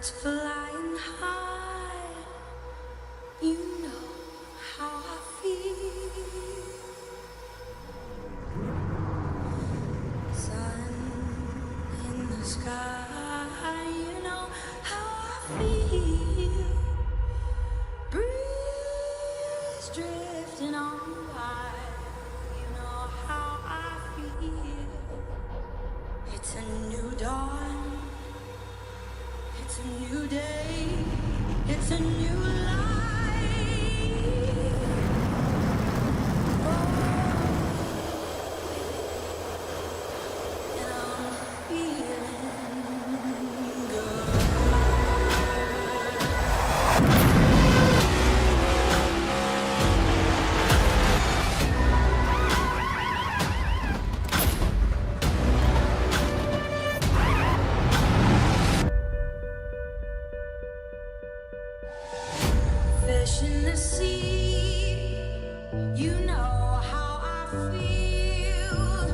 birds flying high, you know how I feel. Sun in the sky, you know how I feel. Breeze drifting on by, you know how I feel. It's a new dawn, it's a new day, it's a new life. And I'm feeling good. Fish in the sea, you know how I feel.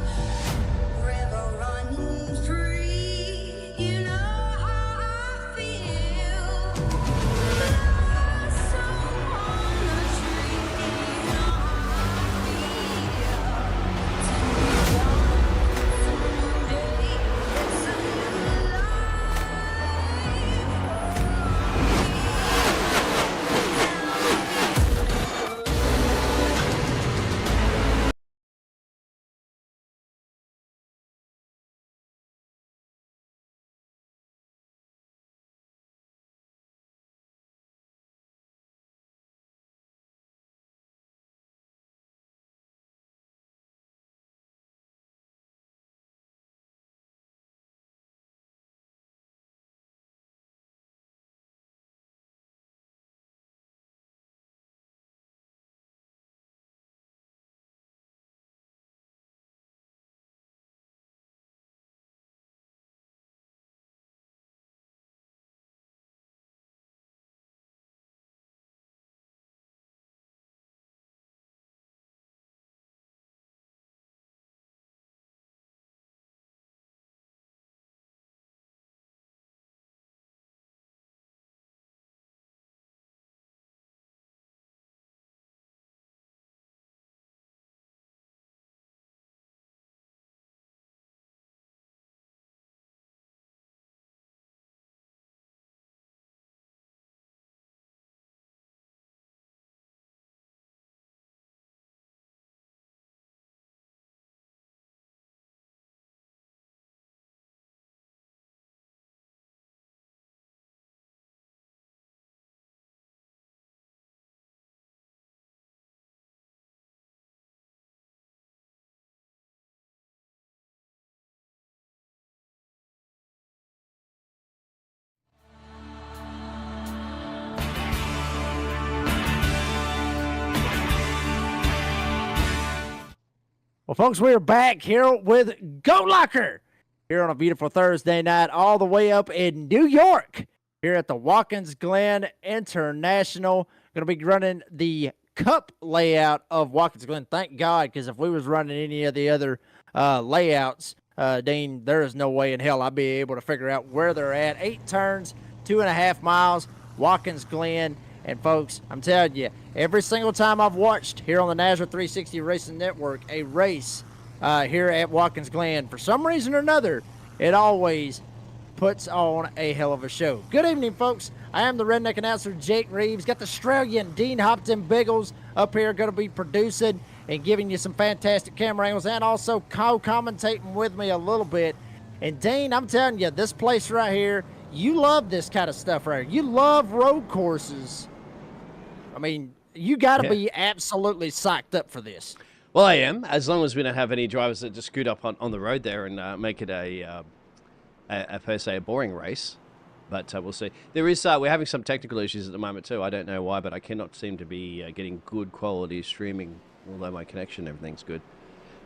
River running free, you know how I feel. Blossom on the tree, you know how I feel. It's a new dawn, it's a new day, it's a new life. Well, folks, we are back here with Go Locker here on a beautiful Thursday night, all the way up in New York, here at the Watkins Glen International. Going to be running the cup layout of Watkins Glen. Thank God, because if we was running any of the other layouts, Dean, there is no way in hell I'd be able to figure out where they're at. 8 turns, 2.5 miles, Watkins Glen. And folks, I'm telling you, every single time I've watched here on the Nazareth 360 Racing Network a race here at Watkins Glen, for some reason or another, it always puts on a hell of a show. Good evening, folks. I am the redneck announcer, Jake Reeves. Got the Australian Dean Hopton Biggles up here, going to be producing and giving you some fantastic camera angles and also co-commentating with me a little bit. And Dean, I'm telling you, this place right here, you love this kind of stuff right here. You love road courses. I mean, you got to be absolutely psyched up for this. Well, I am, as long as we don't have any drivers that just scoot up on the road there and make it a per se a boring race. But we'll see. There is we're having some technical issues at the moment too. I don't know why, but I cannot seem to be getting good quality streaming, although my connection and everything's good.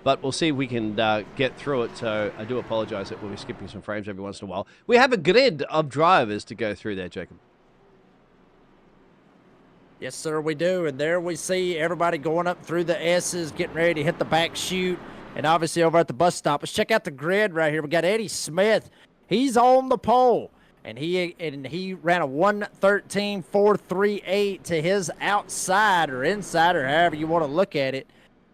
But we'll see if we can get through it. So I do apologize that we'll be skipping some frames every once in a while. We have a grid of drivers to go through there, Jacob. Yes, sir, we do. And there we see everybody going up through the S's, getting ready to hit the back chute. And obviously over at the bus stop, let's check out the grid right here. We got Eddie Smith. He's on the pole. and he ran a 1:13.438 to his outside or inside or however you want to look at it.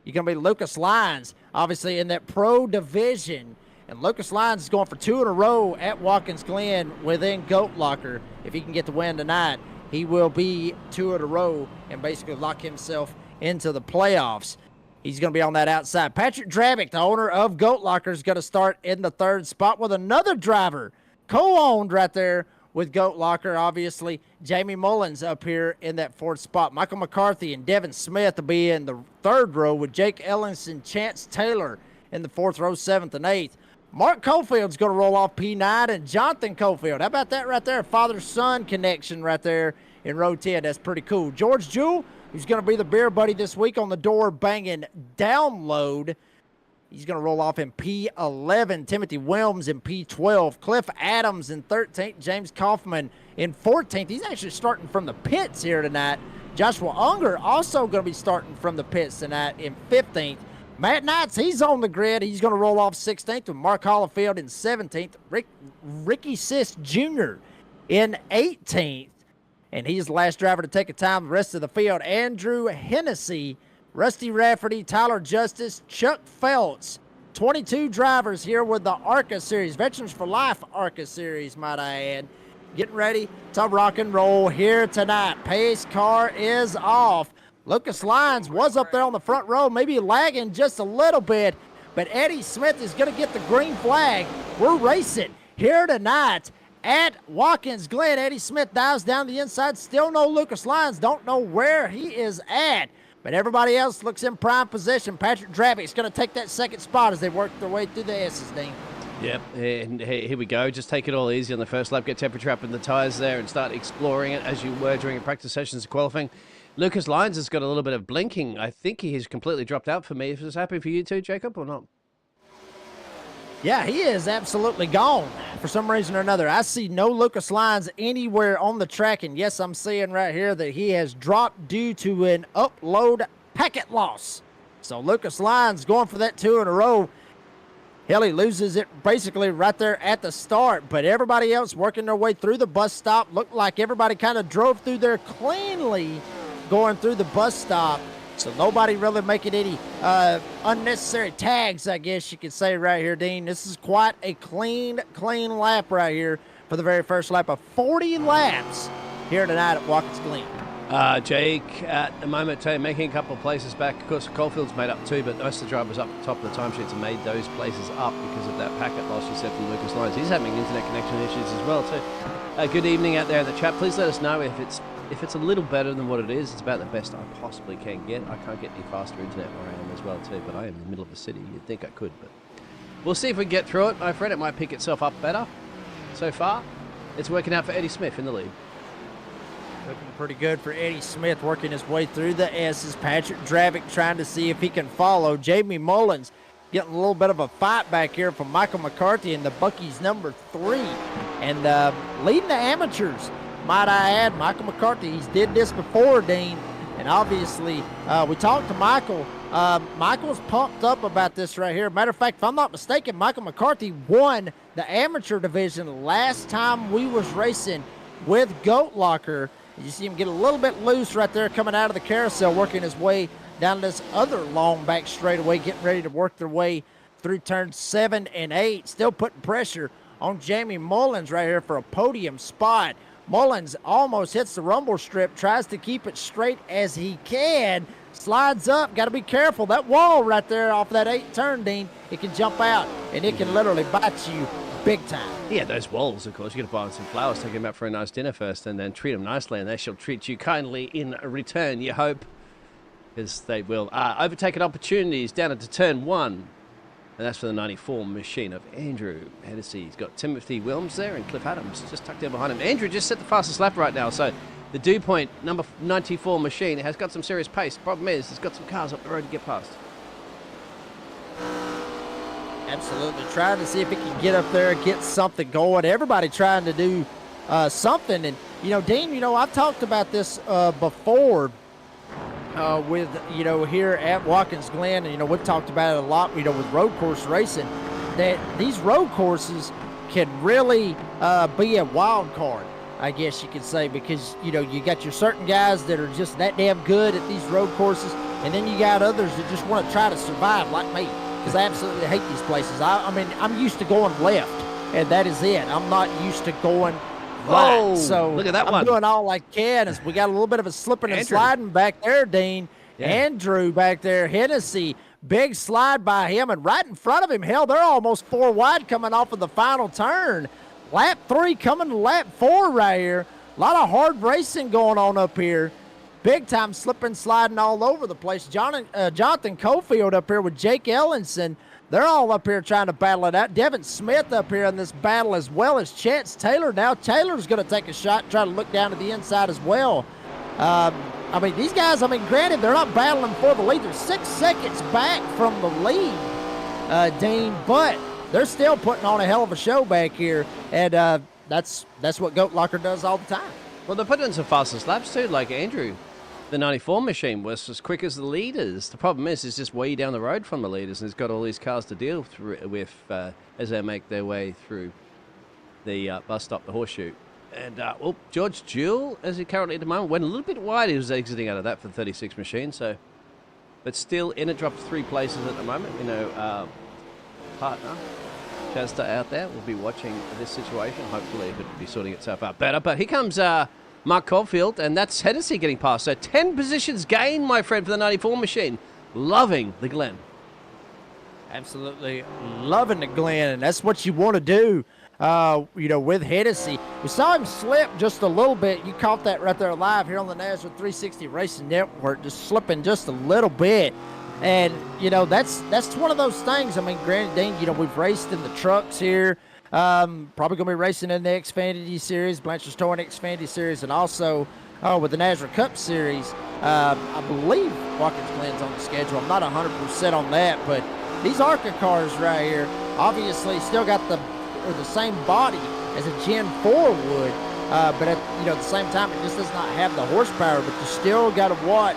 You're going to be Lucas Lyons, obviously in that pro division. And Lucas Lyons is going for 2 in a row at Watkins Glen within Goat Locker. If he can get the win tonight, he will be 2 in a row and basically lock himself into the playoffs. He's going to be on that outside. Patrick Drabick, the owner of Goat Locker, is going to start in the 3rd spot with another driver co-owned right there with Goat Locker. Obviously, Jamie Mullins up here in that 4th spot. Michael McCarthy and Devin Smith will be in the 3rd row with Jake Ellenson, Chance Taylor in the 4th row, 7th and 8th. Mark Cofield's going to roll off P9, and Jonathan Cofield. How about that right there? Father-son connection right there in row 10. That's pretty cool. George Jewell, who's going to be the beer buddy this week on the door banging download. He's going to roll off in P11. Timothy Wilms in P12. Cliff Adams in 13th. James Kaufman in 14th. He's actually starting from the pits here tonight. Joshua Unger also going to be starting from the pits tonight in 15th. Matt Knights, he's on the grid. He's going to roll off 16th with Mark Hollifield in 17th. Ricky Sis Jr. in 18th. And he's the last driver to take a time. The rest of the field, Andrew Hennessy, Rusty Rafferty, Tyler Justice, Chuck Feltz. 22 drivers here with the ARCA Series, Veterans for Life ARCA Series, might I add. Getting ready to rock and roll here tonight. Pace car is off. Lucas Lyons was up there on the front row, maybe lagging just a little bit, but Eddie Smith is going to get the green flag. We're racing here tonight at Watkins Glen. Eddie Smith dives down the inside. Still no Lucas Lyons. Don't know where he is at, but everybody else looks in prime position. Patrick Drabick's going to take that 2nd spot as they work their way through the S's, Dean. Yep, and here we go. Just take it all easy on the first lap. Get temperature up in the tyres there and start exploring it as you were during your practice sessions of qualifying. Lucas Lyons has got a little bit of blinking. I think he has completely dropped out for me. Is this happening for you too, Jacob, or not? Yeah, he is absolutely gone for some reason or another. I see no Lucas Lyons anywhere on the track, and yes, I'm seeing right here that he has dropped due to an upload packet loss. So Lucas Lyons going for that 2 in a row. Hell, he loses it basically right there at the start, but everybody else working their way through the bus stop. Looked like everybody kind of drove through there cleanly going through the bus stop. So nobody really making any unnecessary tags, I guess you could say right here, Dean. This is quite a clean lap right here for the very first lap of 40 laps here tonight at Watkins Glen. Jake, at the moment, making a couple of places back. Of course, Caulfield's made up 2, but most of the drivers up the top of the timesheets have made those places up because of that packet loss you said from Lucas Lyons. He's having internet connection issues as well, too. Good evening out there in the chat. Please let us know if it's a little better than what it is. It's about the best I possibly can get. I can't get any faster internet where I am as well, too, but I am in the middle of a city. You'd think I could, but we'll see if we can get through it, my friend. It might pick itself up better. So far, it's working out for Eddie Smith in the lead. Looking pretty good for Eddie Smith, working his way through the S's. Patrick Drabick trying to see if he can follow. Jamie Mullins getting a little bit of a fight back here from Michael McCarthy in the Bucky's number 3. And leading the amateurs, might I add, Michael McCarthy. He's did this before, Dean. And obviously, we talked to Michael. Michael's pumped up about this right here. Matter of fact, if I'm not mistaken, Michael McCarthy won the amateur division last time we was racing with Goat Locker. You see him get a little bit loose right there coming out of the carousel, working his way down this other long back straightaway, getting ready to work their way through turns 7 and 8. Still putting pressure on Jamie Mullins right here for a podium spot. Mullins almost hits the rumble strip, tries to keep it straight as he can. Slides up, got to be careful. That wall right there off that 8th turn, Dean, it can jump out, and it can literally bite you big time. Yeah, those walls, of course. You got to buy them some flowers, take them out for a nice dinner first, and then treat them nicely, and they shall treat you kindly in return, you hope, because they will. Overtaken opportunities down into turn 1, and that's for the 94 machine of Andrew Hennessy. He's got Timothy Wilms there, and Cliff Adams just tucked down behind him. Andrew just set the fastest lap right now, so the dew point number 94 machine has got some serious pace. Problem is, it's got some cars up the road to get past. Absolutely. Trying to see if he can get up there and get something going. Everybody trying to do something. And, Dean, I've talked about this before with, here at Watkins Glen. And, we've talked about it a lot, with road course racing, that these road courses, can really be a wild card, I guess you could say, because, you know, you got your certain guys that are just that damn good at these road courses, and then you got others that just want to try to survive like me, because I absolutely hate these places. I mean, I'm used to going left, and that is it. I'm not used to going right. Oh, So look at that I'm one. doing all I can. As we got a little bit of a slipping and Andrew. sliding back there, Dean. Yeah. Andrew back there, Hennessy, big slide by him, and right in front of him, hell, they're almost 4 wide coming off of the final turn. Lap 3 coming to lap 4 right here. A lot of hard racing going on up here. Big time slipping, sliding all over the place. Jonathan Cofield up here with Jake Ellenson. They're all up here trying to battle it out. Devin Smith up here in this battle, as well as Chance Taylor. Now Taylor's going to take a shot and try to look down to the inside as well. I mean, these guys, I mean, granted, they're not battling for the lead. They're 6 seconds back from the lead, Dean, but they're still putting on a hell of a show back here, and that's what Goat Locker does all the time. Well, they're putting in some fastest laps too, like Andrew. The 94 machine was as quick as the leaders. The problem is just way down the road from the leaders, and he's got all these cars to deal with as they make their way through the bus stop, the horseshoe. And George Jewell, as he currently at the moment, went a little bit wide. He was exiting out of that for the 36 machine, so, but still in it, dropped 3 places at the moment. You know, partner Chester out there will be watching this situation. Hopefully, it could be sorting itself out better. But here comes Mark Caulfield, and that's Hennessy getting past. So 10 positions gained, my friend, for the 94 machine. Loving the Glen. Absolutely loving the Glen, and that's what you want to do. You know, with Hennessy, we saw him slip just a little bit. You caught that right there live here on the National 360 Racing Network, just slipping just a little bit. And, you know, that's one of those things. I mean, granted, Dean, you know, we've raced in the trucks here. Probably going to be racing in the Xfinity Series, Blanchard's Touring Xfinity Series, and also with the Nazareth Cup Series. I believe Watkins Glen's on the schedule. I'm not 100% on that, but these ARCA cars right here, obviously still got the same body as a Gen 4 would, but at the same time, it just does not have the horsepower. But you still got to watch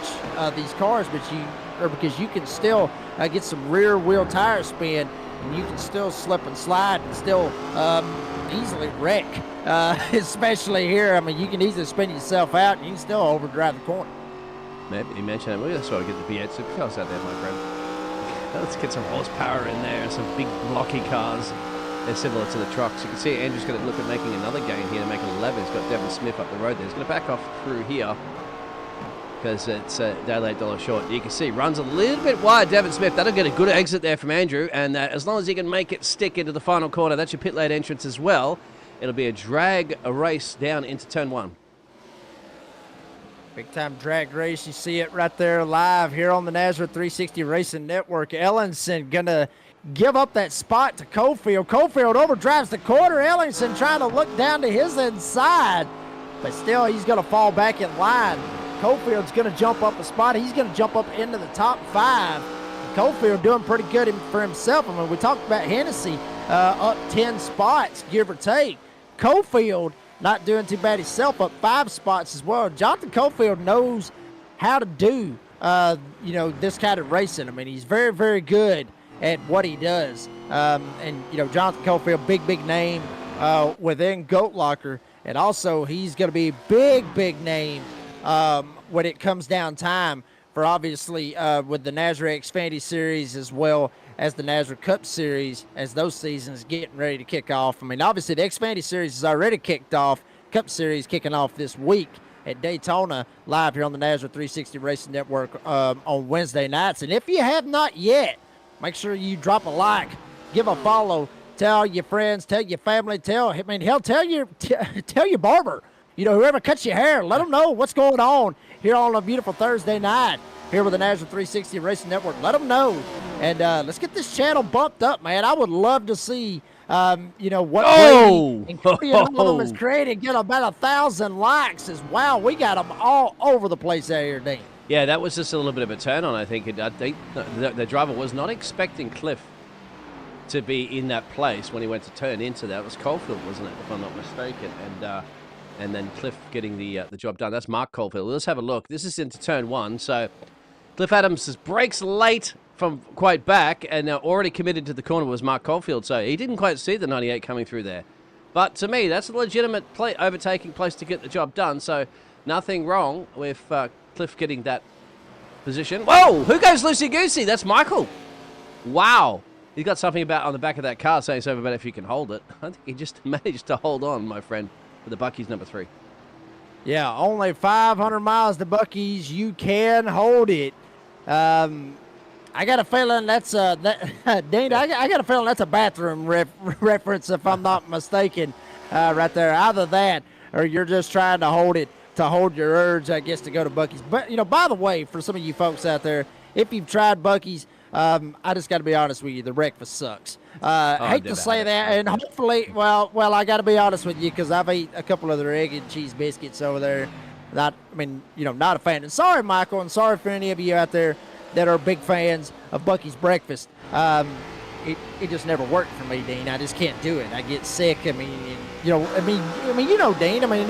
these cars, because you can still get some rear wheel tire spin, and you can still slip and slide and still easily wreck, especially here. I mean, you can easily spin yourself out, and you can still overdrive the corner. Maybe you mentioned that. That's why I get the V8 supercars out there, my friend. Let's get some horsepower in there, some big blocky cars. They're similar to the trucks. You can see Andrew's going to look at making another gain here to make it 11. He's got Devin Smith up the road there. He's going to back off through here because it's a day $8 short. You can see runs a little bit wide, Devin Smith. That'll get a good exit there from Andrew. And as long as he can make it stick into the final corner, that's your pit lane entrance as well. It'll be a race down into turn 1. Big time drag race. You see it right there live here on the Nazareth 360 Racing Network. Ellenson going to give up that spot to Cofield. Cofield overdrives the corner. Ellenson trying to look down to his inside, but still he's going to fall back in line. Cofield's going to jump up a spot. He's going to jump up into the top 5. Cofield doing pretty good for himself. I mean, we talked about Hennessy up 10 spots, give or take. Cofield not doing too bad himself, up 5 spots as well. Jonathan Cofield knows how to do, this kind of racing. I mean, he's very, very good at what he does. And Jonathan Cofield, big name within Goat Locker. And also, he's going to be big name when it comes down time for, obviously, with the Nazareth Xfinity Series as well as the Nazareth Cup Series, as those seasons getting ready to kick off. I mean, obviously, the Xfinity Series is already kicked off. Cup Series kicking off this week at Daytona, live here on the Nazareth 360 Racing Network on Wednesday nights. And if you have not yet, make sure you drop a like, give a follow, tell your friends, tell your family, tell your barber, whoever cuts your hair, let them know what's going on here on a beautiful Thursday night here with the Nazareth 360 Racing Network. Let them know, and let's get this channel bumped up, man. I would love to see, what Brady has created. Get about 1,000 likes. Wow, we got them all over the place out here, Dean. Yeah, that was just a little bit of a turn on, I think. The driver was not expecting Cliff to be in that place when he went to turn into that. It was Caulfield, wasn't it, if I'm not mistaken? And then Cliff getting the job done. That's Mark Caulfield. Let's have a look. This is into turn 1. So Cliff Adams brakes late from quite back, and already committed to the corner was Mark Caulfield, so he didn't quite see the 98 coming through there. But to me, that's a legitimate overtaking place to get the job done, so nothing wrong with Cliff getting that position. Whoa! Who goes loosey-goosey? That's Michael. Wow. He's got something about on the back of that car saying something about if you can hold it. I think he just managed to hold on, my friend, for the Bucky's number 3. Yeah, only 500 miles to Bucky's. You can hold it. I got a feeling that's Dean. I got a feeling that's a bathroom reference, if I'm not mistaken, right there. Either that, or you're just trying to hold it to hold your urge, I guess, to go to Bucky's. But by the way, for some of you folks out there, if you've tried Bucky's, I just got to be honest with you, the breakfast sucks. Hate to say that, and hopefully, well, I got to be honest with you because I've ate a couple of their egg and cheese biscuits over there. Not a fan. And sorry, Michael, and sorry for any of you out there that are big fans of Bucky's breakfast. It just never worked for me, Dean. I just can't do it. I get sick. Dean.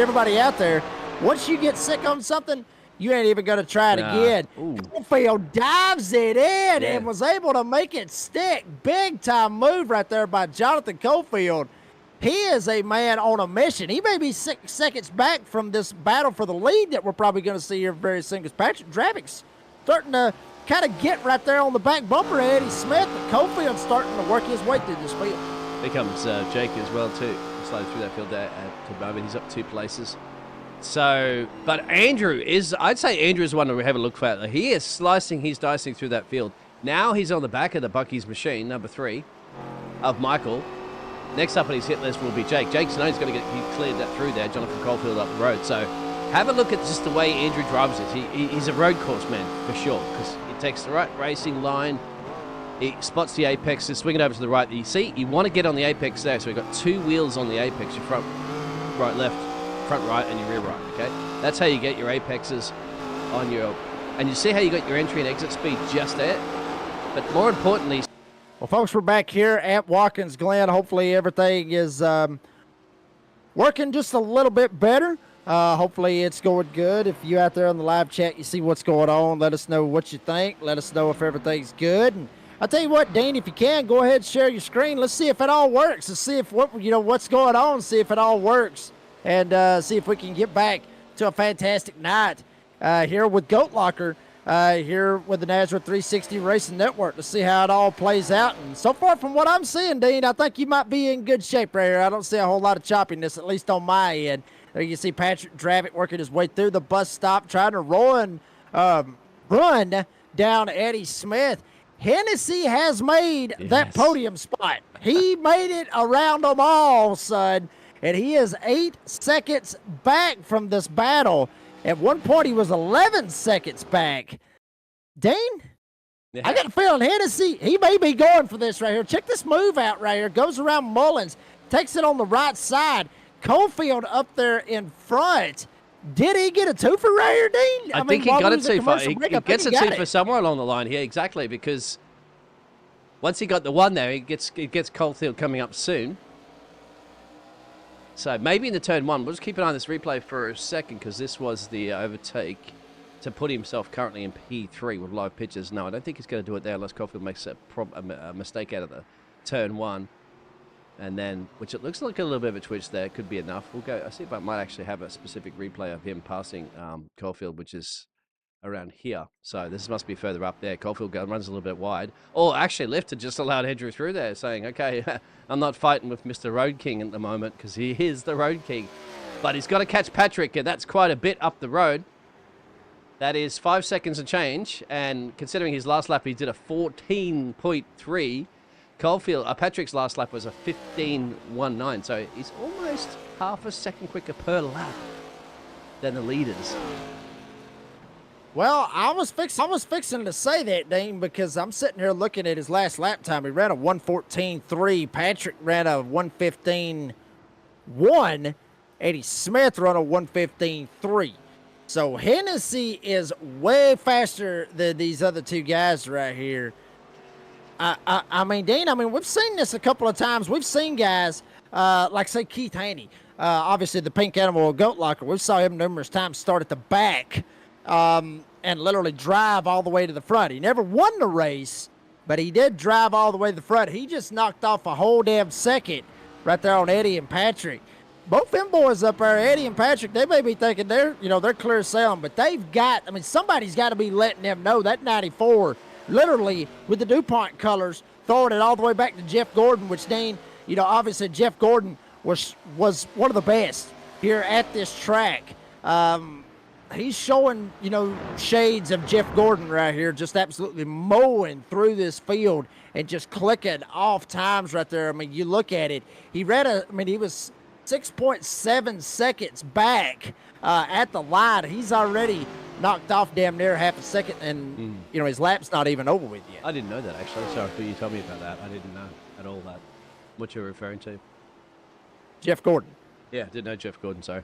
Everybody out there, once you get sick on something, you ain't even gonna try it again. Caulfield dives it in and was able to make it stick. Big time move right there by Jonathan Caulfield. He is a man on a mission. He may be 6 seconds back from this battle for the lead that we're probably going to see here very soon, because Patrick Dravick's starting to kind of get right there on the back bumper of Eddie Smith, but Caulfield's starting to work his way through this field. Here comes Jake as well, too. Sliding through that field there at the moment. He's up 2 places. So, but Andrew I'd say Andrew is one to have a look for. He is slicing, he's dicing through that field. Now he's on the back of the Bucky's machine, number 3, of Michael. Next up on his hit list will be Jake. Jake's known he cleared that through there, Jonathan Caulfield up the road. So have a look at just the way Andrew drives this. He's a road course man for sure, because he takes the right racing line. He spots the apex, is swinging over to the right. You see, you want to get on the apex there. So we've got 2 wheels on the apex, your front right, left, front right, and your rear right, okay? That's how you get your apexes on your... And you see how you got your entry and exit speed just there? But more importantly... Well, folks, we're back here at Watkins Glen. Hopefully everything is working just a little bit better. Hopefully it's going good. If you out there on the live chat, you see what's going on, let us know what you think. Let us know if everything's good. And I'll tell you what, Dean, if you can, go ahead and share your screen. Let's see if it all works. Let's see if what's going on, see if it all works, and see if we can get back to a fantastic night here with Goat Locker. Here with the Nazareth 360 Racing Network to see how it all plays out. And so far from what I'm seeing, Dean, I think you might be in good shape right here. I don't see a whole lot of choppiness, at least on my end. There you see Patrick Dravick working his way through the bus stop, trying to run down Eddie Smith. Hennessy has made that podium spot. He made it around them all, son. And he is 8 seconds back from this battle. At one point, he was 11 seconds back. Dane, I got a feeling Hennessy, he may be going for this right here. Check this move out right here. Goes around Mullins, takes it on the right side. Caulfield up there in front. Did he get a twofer right here, Dean? I think he got a twofer. He gets a twofer somewhere along the line here, exactly, because once he got the one there, he gets Caulfield coming up soon. So maybe in the turn 1, we'll just keep an eye on this replay for a second, because this was the overtake to put himself currently in P3 with live pitches. No, I don't think he's going to do it there unless Caulfield makes a mistake out of the turn 1. And then, which it looks like a little bit of a twitch there, could be enough. We'll go, I see if I might actually have a specific replay of him passing Caulfield, which is around here. So this must be further up there. Caulfield runs a little bit wide. Oh, actually lifted, just allowed Andrew through there, saying, okay, I'm not fighting with Mr. Road King at the moment, because he is the Road King. But he's got to catch Patrick, and that's quite a bit up the road. That is 5 seconds and change, and considering his last lap, he did a 14.3. Patrick's last lap was a 15.19, so he's almost half a second quicker per lap than the leaders. Well, I was fixing to say that, Dean, because I'm sitting here looking at his last lap time. He ran a 1:14.3. Patrick ran a 1:15.1. Eddie Smith ran a 1:15.3. So Hennessy is way faster than these other 2 guys right here. I mean, Dean, we've seen this a couple of times. We've seen guys like, say, Keith Haney, obviously the pink animal Goat Locker. We saw him numerous times start at the back and literally drive all the way to the front. He never won the race, but he did drive all the way to the front. He just knocked off a whole damn second right there on Eddie and Patrick. Both them boys up there, Eddie and Patrick, they may be thinking they're clear sailing, but somebody's got to be letting them know that 94, literally with the DuPont colors, throwing it all the way back to Jeff Gordon, which Dean, obviously Jeff Gordon was one of the best here at this track. He's showing, shades of Jeff Gordon right here, just absolutely mowing through this field and just clicking off times right there. I mean, you look at it. He was 6.7 seconds back at the line. He's already knocked off damn near half a second, and, his lap's not even over with yet. I didn't know that, actually. Sorry for you told me about that. I didn't know at all that. What you're referring to? Jeff Gordon. Yeah, didn't know Jeff Gordon, sorry.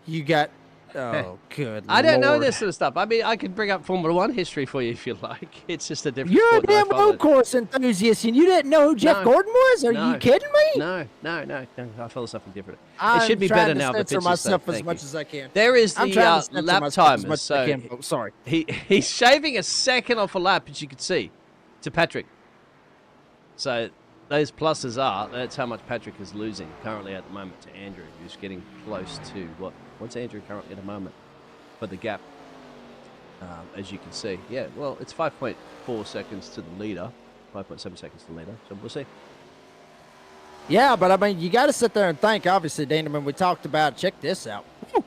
You got... Oh, good I don't know Lord. this sort of stuff. I mean, I could bring up Formula One history for you if you like. It's just a different You're a sport that I damn follow. road course enthusiast, and you didn't know who Jeff Gordon was? Are you kidding me? No. I follow something different. I'm it should be trying better to now. censor myself as much as I can. There is the I'm trying to censor lap myself as timer. much as I can. Oh, sorry. He's shaving a second off a lap, as you can see, to Patrick. So those pluses that's how much Patrick is losing currently at the moment to Andrew, who's getting close to what's Andrew currently at the moment for the gap, as you can see. Yeah, well, it's 5.4 seconds to the leader, 5.7 seconds to the leader, so we'll see. Yeah, but I mean, you got to sit there and think, obviously, Dana, when we talked about, check this out. Woo.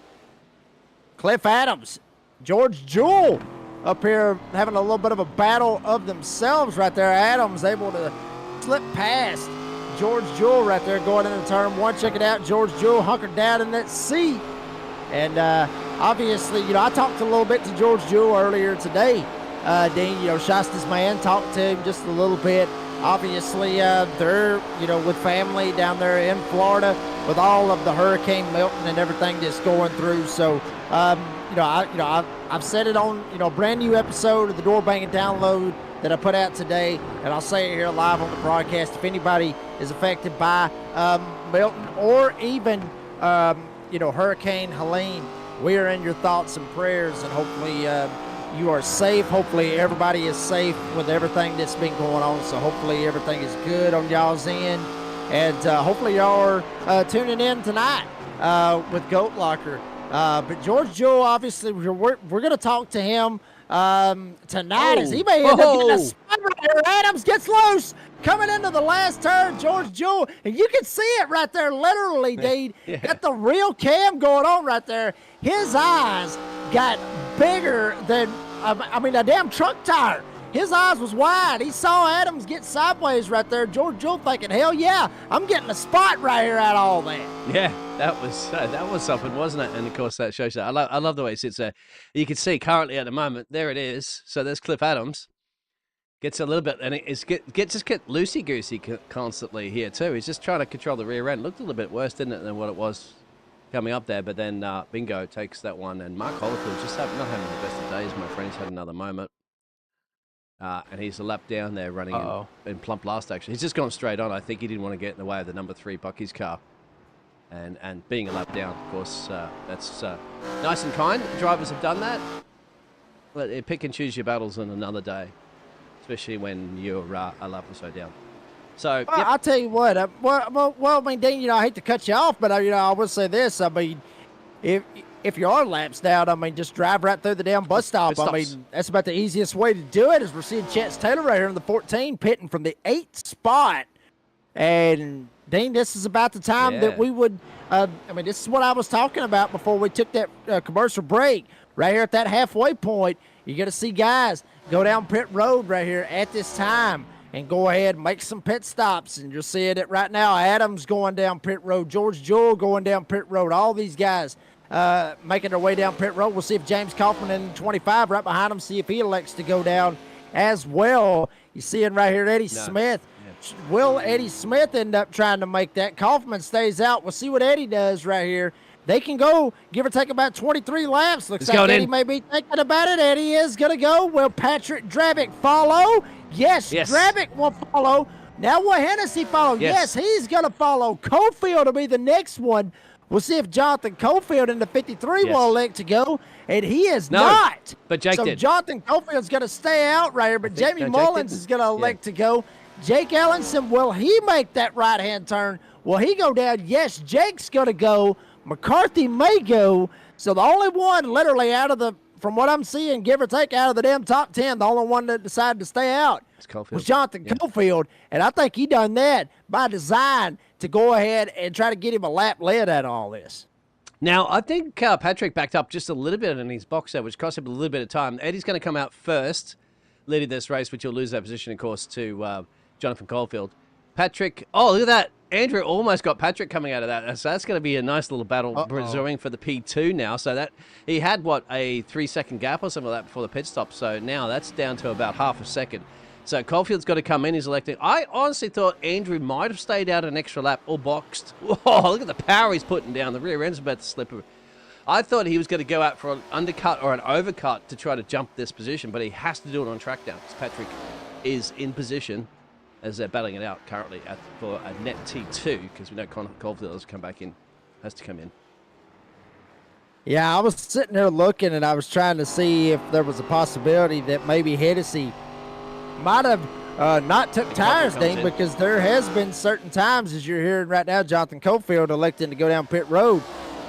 Cliff Adams, George Jewell up here having a little bit of a battle of themselves right there. Adams able to slip past George Jewell right there going into turn one. Check it out. George Jewell hunkered down in that seat. And obviously, I talked a little bit to George Jewell earlier today. Dean, Shasta's man, talked to him just a little bit. Obviously, they're, with family down there in Florida with all of the Hurricane Milton and everything that's going through. So, I've said it on, a brand new episode of the Door Banging Download that I put out today, and I'll say it here live on the broadcast. If anybody is affected by Milton or even, Hurricane Helene, we are in your thoughts and prayers, and hopefully you are safe. Hopefully everybody is safe with everything that's been going on, so hopefully everything is good on y'all's end, and hopefully y'all are tuning in tonight with Goat Locker. But George Jewell, obviously, we're going to talk to him tonight, as he may end up getting a spot right here. Adams gets loose, coming into the last turn, George Jewell, and you can see it right there, literally, Dean. Got the real cam going on right there. His eyes got bigger than, a damn truck tire. His eyes was wide. He saw Adams get sideways right there. George Jewell thinking, hell yeah, I'm getting a spot right here out of all that. Yeah, that was something, wasn't it? And of course that shows that. I love the way it sits there. You can see currently at the moment, there it is. So there's Cliff Adams. Gets a little bit, and it's get loosey-goosey constantly here too. He's just trying to control the rear end. Looked a little bit worse, didn't it, than what it was coming up there. But then Bingo takes that one, and Mark Hollifield just not having the best of days, my friend. He's had another moment. And he's a lap down there running in plump last, actually. He's just gone straight on. I think he didn't want to get in the way of the number 3 Bucky's car. And being a lap down, of course, that's nice and kind. Drivers have done that. But pick and choose your battles on another day, especially when you're a lap or so down. So, well, I'll tell you what. Dean, I hate to cut you off, but I will say this. If you are laps down, just drive right through the damn bus stop. That's about the easiest way to do it. As we're seeing Chance Taylor right here in the 14, pitting from the 8th spot. And Dean, this is about the time that we would. This is what I was talking about before we took that commercial break. Right here at that halfway point, you're gonna see guys go down pit road right here at this time and go ahead and make some pit stops. And you're seeing it right now. Adams going down pit road, George Jewell going down pit road. All these guys making their way down pit road. We'll see if James Kaufman in 25 right behind him, see if he elects to go down as well. You see it right here, Eddie Smith. Yeah. Will Eddie Smith end up trying to make that? Kaufman stays out. We'll see what Eddie does right here. They can go, give or take, about 23 laps. Looks like Eddie may be thinking about it. Eddie is going to go. Will Patrick Drabick follow? Yes, Drabick will follow. Now will Hennessy follow? Yes, he's going to follow. Cofield will be the next one. We'll see if Jonathan Cofield in the 53 Yes. will elect to go, and he is No, not. but Jake so did. Jonathan Cofield's going to stay out right here, but think- Jamie no, Jake Mullins didn't. is going to elect to go. Jake Ellenson, will he make that right-hand turn? Will he go down? Yes, Jake's going to go. McCarthy may go. So the only one literally out of the, from what I'm seeing, give or take, out of the damn top 10, the only one that decided to stay out was Jonathan Cofield. And I think he done that by design to go ahead and try to get him a lap led out of all this. Now, I think Patrick backed up just a little bit in his box there, which cost him a little bit of time. Eddie's going to come out first, leading this race, which will lose that position, of course, to Jonathan Caulfield. Patrick, oh, look at that. Andrew almost got Patrick coming out of that. So that's going to be a nice little battle brewing for the P2 now. So that he had, what, a 3-second gap or something like that before the pit stop. So now that's down to about half a second. So Caulfield's got to come in. He's electing. I honestly thought Andrew might have stayed out an extra lap or boxed. Whoa, look at the power he's putting down. The rear end's about to slip. I thought he was going to go out for an undercut or an overcut to try to jump this position, but he has to do it on track now because Patrick is in position as they're battling it out currently for a net T2 because we know Caulfield has come back in, has to come in. Yeah, I was sitting there looking, and I was trying to see if there was a possibility that maybe Hennessy might have not took tires, Dean, because there has been certain times, as you're hearing right now, Jonathan Cofield electing to go down pit road.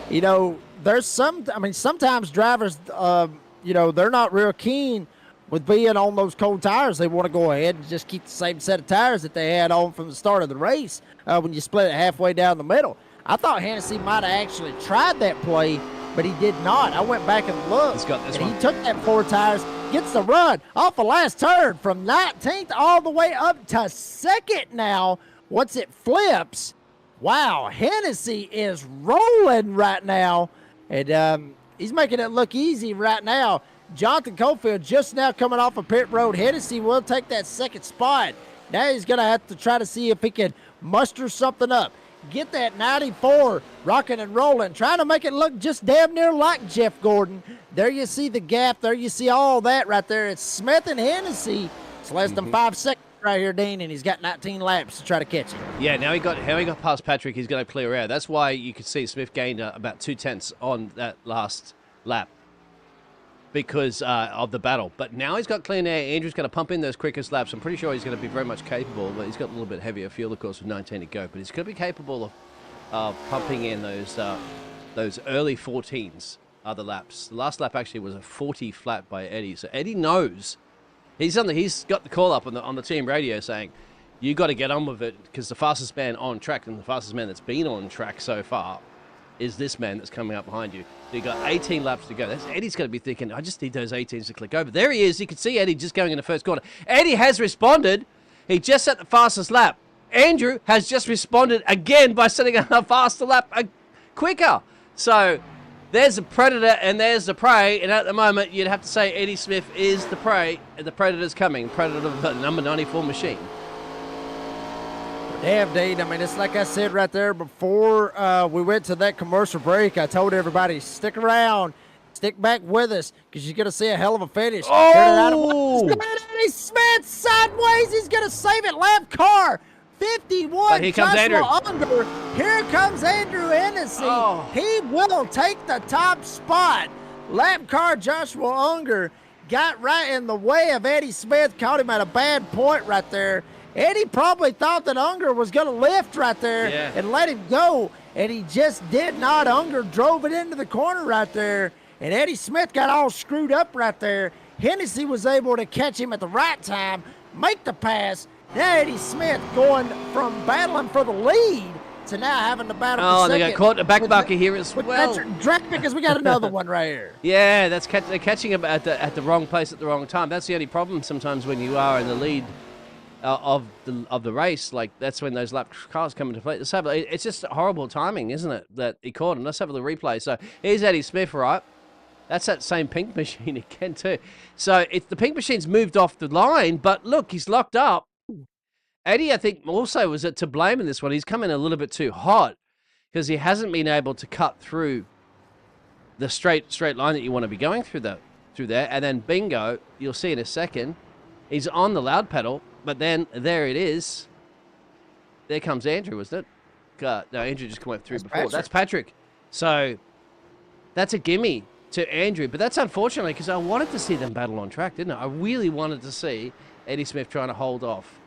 You know, there's sometimes drivers, they're not real keen with being on those cold tires. They want to go ahead and just keep the same set of tires that they had on from the start of the race when you split it halfway down the middle. I thought Hennessy might have actually tried that play, but he did not. I went back and looked. He's got this and one. He took that 4 tires, gets the run off the last turn from 19th all the way up to 2nd now once it flips. Wow, Hennessy is rolling right now, and he's making it look easy right now. Jonathan Cofield just now coming off of pit road. Hennessy will take that 2nd spot. Now he's going to have to try to see if he can muster something up. Get that 94 rocking and rolling, trying to make it look just damn near like Jeff Gordon. There you see the gap. There you see all that right there. It's Smith and Hennessy. It's less than 5 seconds right here, Dean, and he's got 19 laps to try to catch him. Yeah, now he got past Patrick. He's going to clear out. That's why you could see Smith gained about 2/10 on that last lap because of the battle. But now he's got clean air. Andrew's going to pump in those quickest laps. I'm pretty sure he's going to be very much capable, but he's got a little bit heavier fuel, of course, with 19 to go. But he's going to be capable of pumping in those early 14s other laps. The last lap actually was a 40 flat by Eddie. So Eddie knows. He's got the call up on the team radio saying, you got to get on with it because the fastest man on track and the fastest man that's been on track so far is this man that's coming up behind you. So you got 18 laps to go. Eddie's going to be thinking, I just need those 18s to click over. There he is. You can see Eddie just going in the first corner. Eddie has responded. He just set the fastest lap. Andrew has just responded again by setting a faster lap quicker. So there's the predator and there's the prey. And at the moment, you'd have to say Eddie Smith is the prey. And the predator's coming. Predator of the number 94 machine. Damn, Dean. I mean, it's like I said right there before we went to that commercial break. I told everybody, stick around, stick back with us, because you're going to see a hell of a finish. Oh! Eddie Smith sideways. He's going to save it. Lap car, 51. But here comes Andrew. Under. Here comes Andrew Hennessy. Oh. He will take the top spot. Lap car Joshua Unger got right in the way of Eddie Smith, caught him at a bad point right there. Eddie probably thought that Unger was going to lift right there and let him go, and he just did not. Unger drove it into the corner right there, and Eddie Smith got all screwed up right there. Hennessy was able to catch him at the right time, make the pass. Now Eddie Smith going from battling for the lead to now having to battle for second. Oh, they got caught in the back bucket here as well. Because we got another one right here. Yeah, they're catching him at the wrong place at the wrong time. That's the only problem sometimes when you are in the lead of the race. Like, that's when those lap cars come into play. It's just horrible timing, isn't it, that he caught him. Let's have a little replay. So here's Eddie Smith, right? That's that same pink machine again too. So the pink machine's moved off the line, but look, he's locked up. Eddie, I think, also was to blame in this one. He's come in a little bit too hot because he hasn't been able to cut through the straight line that you want to be going through there. And then bingo, you'll see in a second, he's on the loud pedal, but then there it is. There comes Andrew, wasn't it? No, Andrew just went through before. Patrick. That's Patrick. So that's a gimme to Andrew. But that's unfortunately because I wanted to see them battle on track, didn't I? I really wanted to see Eddie Smith trying to hold off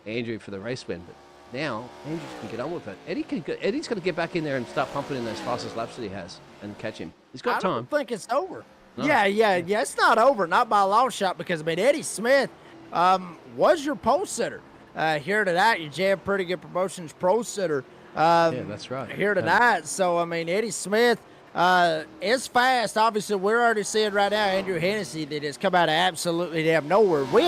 Andrew for the race win. But now Andrew can get on with it. Eddie's got to get back in there and start pumping in those fastest laps that he has and catch him. He's got time. I don't think it's over. No. Yeah. It's not over, not by a long shot, because I mean Eddie Smith was your pole sitter here tonight. You jammed Pretty Good Promotions pro sitter. Yeah, that's right. Here tonight. So I mean Eddie Smith is fast. Obviously, we're already seeing right now Andrew Hennessy that has come out of absolutely damn nowhere. We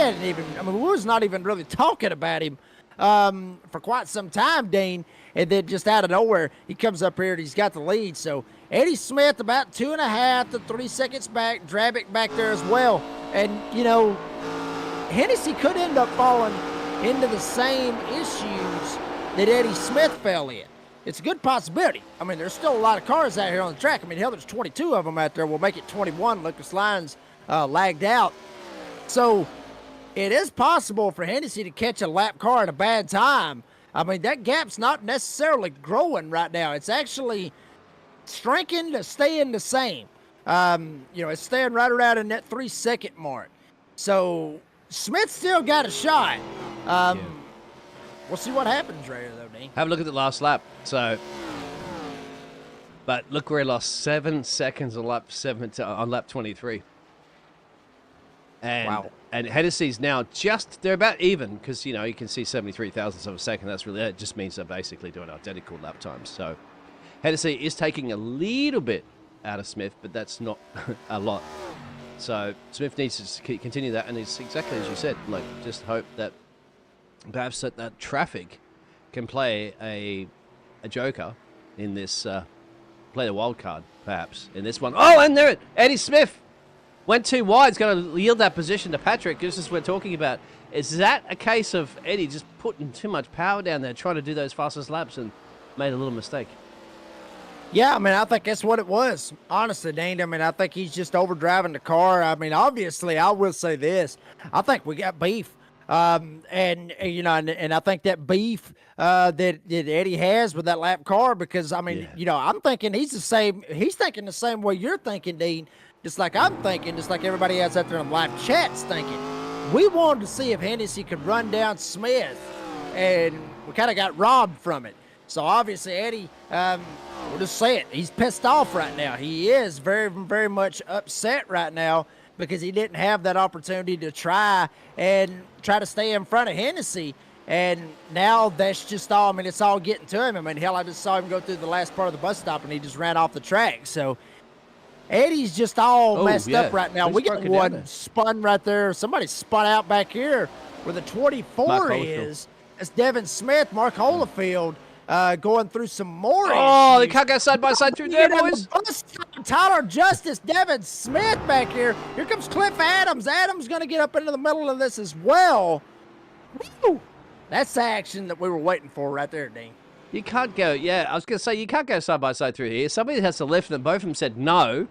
was not even really talking about him for quite some time, Dean. And then just out of nowhere, he comes up here and he's got the lead. So Eddie Smith about 2.5 to 3 seconds back, Drabick back there as well. And, you know, Hennessy could end up falling into the same issues that Eddie Smith fell in. It's a good possibility. I mean, there's still a lot of cars out here on the track. I mean, hell, there's 22 of them out there. We'll make it 21. Lucas Lyons lagged out. So it is possible for Hennessy to catch a lap car at a bad time. I mean, that gap's not necessarily growing right now. It's actually shrinking to staying the same. You know, it's staying right around in that 3 second mark. So Smith still got a shot. We'll see what happens right here, though, Dean. Have a look at the last lap. So, but look where he lost 7 seconds on lap 23. And, Wow. And Hennessy's now they're about even because, you know, you can see 73 thousandths of a second. That just means they're basically doing identical lap times. So Hennessy is taking a little bit out of Smith, but that's not a lot. So Smith needs to continue that. And it's exactly as you said, like, just hope that perhaps that traffic can play a joker in this, play the wild card, perhaps, in this one. Oh, and there Eddie Smith went too wide. It's going to yield that position to Patrick, just as we're talking about. Is that a case of Eddie just putting too much power down there, trying to do those fastest laps and made a little mistake? Yeah, I mean, I think that's what it was. Honestly, Dane, I mean, I think he's just overdriving the car. I mean, obviously, I will say this. I think we got beef. And you know, and I think that beef that Eddie has with that lap car, because I mean, you know, I'm thinking he's thinking the same way you're thinking, Dean, just like I'm thinking, just like everybody else out there in live chat's thinking. We wanted to see if Hennessy could run down Smith, and we kind of got robbed from it. So obviously Eddie, we'll just say it, he's pissed off right now. He is very, very much upset right now, because he didn't have that opportunity to try to stay in front of Hennessy. And now that's just all, I mean, it's all getting to him. I mean, hell, I just saw him go through the last part of the bus stop and he just ran off the track. So Eddie's just all messed up right now. We got one spun right there. Somebody spun out back here where the 24 is. It's Devin Smith, Mark Holofield. Going through some more Oh, issues. they can't go side by side through there, boys. Tyler Justice, Devin Smith back here. Here comes Cliff Adams. Adams going to get up into the middle of this as well. Woo! That's the action that we were waiting for right there, Dean. You can't go, I was going to say, you can't go side by side through here. Somebody has to left, and both of them said no,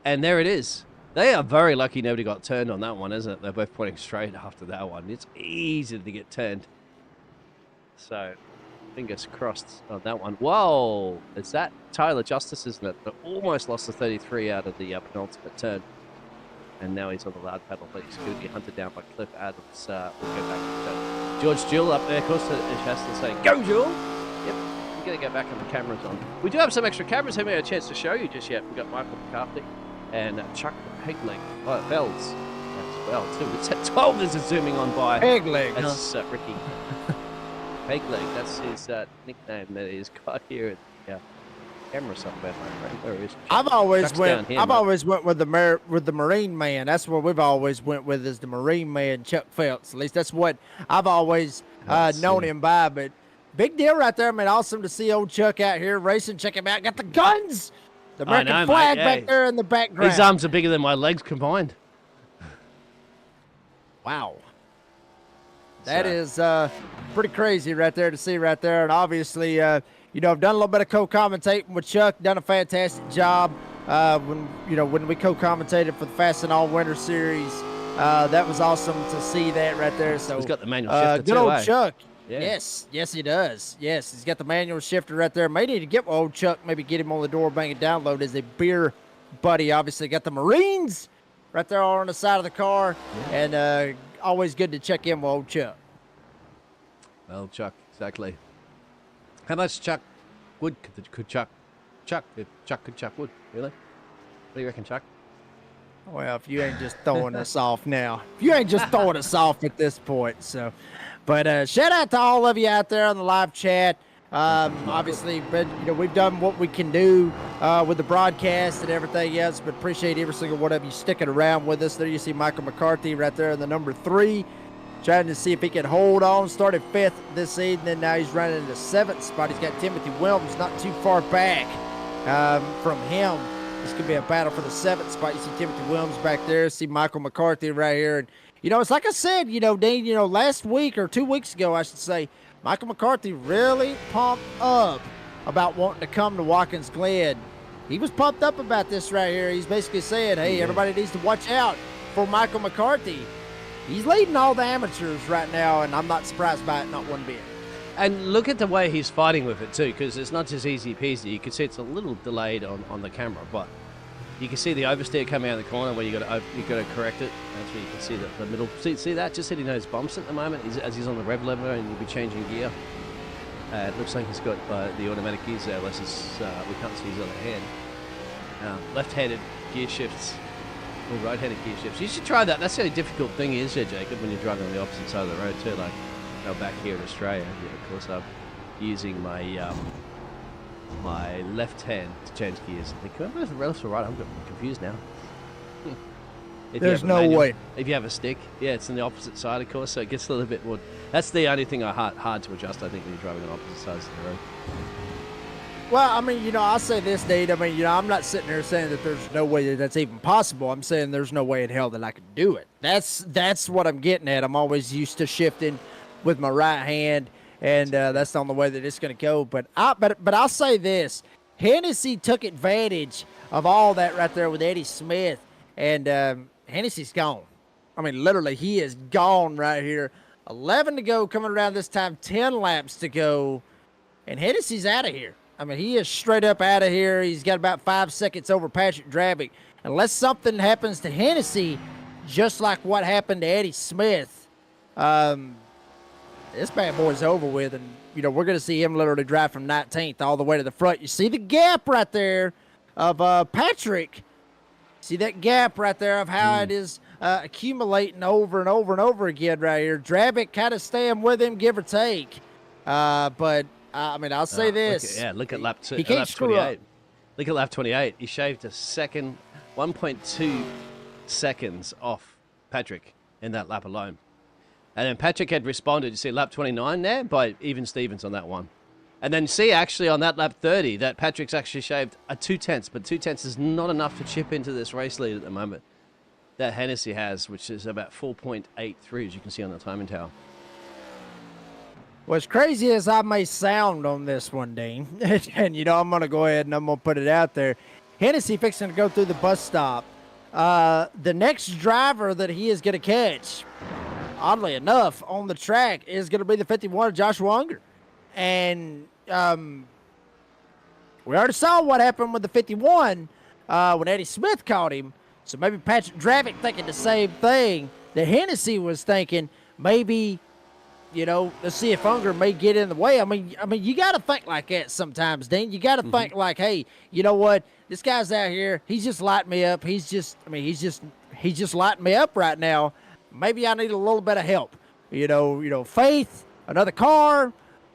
and there it is. They are very lucky nobody got turned on that one, isn't it? They're both pointing straight after that one. It's easy to get turned. So fingers crossed on that one. Whoa! Is that Tyler Justice, isn't it? They almost lost the 33 out of the penultimate turn. And now he's on the loud pedal, but he's going to get hunted down by Cliff Adams. We'll go back to that. George Jewell up there, of course, has to say, go Jewell! Yep, we're going to go back on the cameras on. We do have some extra cameras, haven't had a chance to show you just yet. We've got Michael McCarthy and Chuck Pegleg Fells as well, too. It's at 12 as it's zooming on by. Pegleg, That's Ricky. Pegleg, that's his nickname that he's got here at the camera somewhere, my friend. Where is Chuck? I've always Chuck's went with the Marine Man. That's what we've always went with, is the Marine Man, Chuck Phelps. At least that's what I've always known him by. But big deal right there, man. Awesome to see old Chuck out here racing. Check him out. Got the guns. The American flag back there in the background. His arms are bigger than my legs combined. Wow. That is pretty crazy right there to see right there. And obviously, I've done a little bit of co-commentating with Chuck, done a fantastic job. When we co-commentated for the Fast and All Winter Series, that was awesome to see that right there. So he's got the manual shifter good old too, Chuck. Yeah. Yes, he does. Yes, he's got the manual shifter right there. May need to get old Chuck, maybe get him on the door, bang it download as a beer buddy. Obviously, got the Marines right there on the side of the car, and always good to check in with old Chuck. Well, Chuck, exactly. How much Chuck wood could Chuck? If Chuck could Chuck wood, really? What do you reckon, Chuck? Well, if you ain't just throwing us off now, if you ain't just throwing us off at this point, so. But shout out to all of you out there on the live chat. Obviously, but we've done what we can do with the broadcast and everything else. But appreciate every single one of you sticking around with us. There you see Michael McCarthy right there in the number 3, trying to see if he can hold on. Started 5th this evening. Now he's running in the 7th spot. He's got Timothy Williams not too far back from him. This could be a battle for the 7th spot. You see Timothy Williams back there. See Michael McCarthy right here. And, it's like I said, Dean, last week or 2 weeks ago, I should say, Michael McCarthy really pumped up about wanting to come to Watkins Glen. He was pumped up about this right here. He's basically saying, hey, everybody needs to watch out for Michael McCarthy. He's leading all the amateurs right now, and I'm not surprised by it, not one bit. And look at the way he's fighting with it too, because it's not just easy peasy. You can see it's a little delayed on the camera, but you can see the oversteer coming out of the corner where you got to correct it. That's where you can see the middle. See that? Just hitting those bumps at the moment as he's on the rev lever, and you'll be changing gear. It looks like he's got the automatic gears there, unless we can't see his other hand. Left-handed gear shifts. Or right-handed gear shifts. You should try that. That's the only difficult thing is, Jacob, when you're driving on the opposite side of the road too. Like, back here in Australia, of course, I'm using my my left hand to change gears. I think, where's the left or right? I'm confused now. There's no way. If you have a stick, it's on the opposite side, of course, so it gets a little bit more. That's the only thing hard to adjust, I think, when you're driving on opposite sides of the road. Well, I mean, I'll say this, Dave. I mean, I'm not sitting there saying that there's no way that that's even possible. I'm saying there's no way in hell that I could do it. That's what I'm getting at. I'm always used to shifting with my right hand, and that's the only way that it's going to go. But I'll say this. Hennessy took advantage of all that right there with Eddie Smith, and Hennessy's gone. I mean, literally, he is gone right here. 11 to go coming around this time, 10 laps to go, and Hennessy's out of here. I mean, he is straight up out of here. He's got about 5 seconds over Patrick Drabick. Unless something happens to Hennessy, just like what happened to Eddie Smith, this bad boy's over with, and we're going to see him literally drive from 19th all the way to the front. You see the gap right there of Patrick. See that gap right there of how it is accumulating over and over and over again right here. Drabick kind of staying with him, give or take. But I mean, I'll say this. Look at lap 2. He can't lap screw 28. up. Look at lap 28. He shaved a second, 1.2 seconds off Patrick in that lap alone. And then Patrick had responded, you see lap 29 there, by even Stevens on that one. And then see actually on that lap 30 that Patrick's actually shaved a 2/10, but 2/10 is not enough to chip into this race lead at the moment that Hennessy has, which is about 4.83, as you can see on the timing tower. Well, as crazy as I may sound on this one, Dean, and I'm going to go ahead and I'm going to put it out there. Hennessy fixing to go through the bus stop. The next driver that he is going to catch, oddly enough, on the track is going to be the 51, Joshua Unger. And we already saw what happened with the 51 when Eddie Smith caught him. So maybe Patrick Drabick thinking the same thing that Hennessy was thinking. Maybe, let's see if Unger may get in the way. I mean, you got to think like that sometimes, Dean. You got to think like, hey, you know what? This guy's out here. He's just lighting me up. He's just lighting me up right now. Maybe I need a little bit of help. Faith, another car,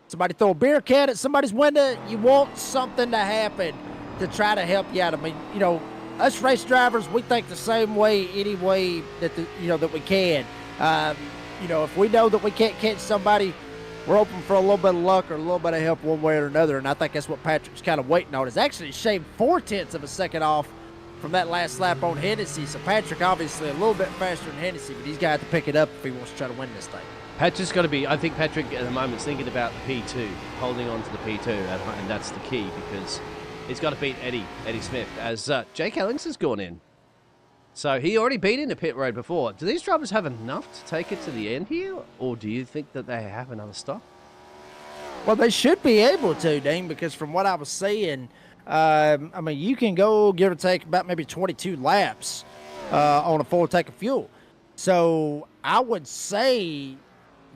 somebody throw a beer can at somebody's window. You want something to happen to try to help you out. I mean, us race drivers, we think the same way any way that that we can. If we know that we can't catch somebody, we're hoping for a little bit of luck or a little bit of help one way or another. And I think that's what Patrick's kind of waiting on. Is actually shaved 0.4 of a second off from that last lap on Hennessy. So Patrick obviously a little bit faster than Hennessy, but he's got to pick it up if he wants to try to win this thing. Patrick's got to be, I think Patrick at the moment is thinking about the P2, holding on to the P2, and that's the key because he's got to beat Eddie Smith as Jake Ellingson's gone in. So he already beat in the pit road before. Do these drivers have enough to take it to the end here, or do you think that they have another stop? Well, they should be able to, Dean, because from what I was seeing, I mean, you can go give or take about maybe 22 laps on a full tank of fuel. So I would say,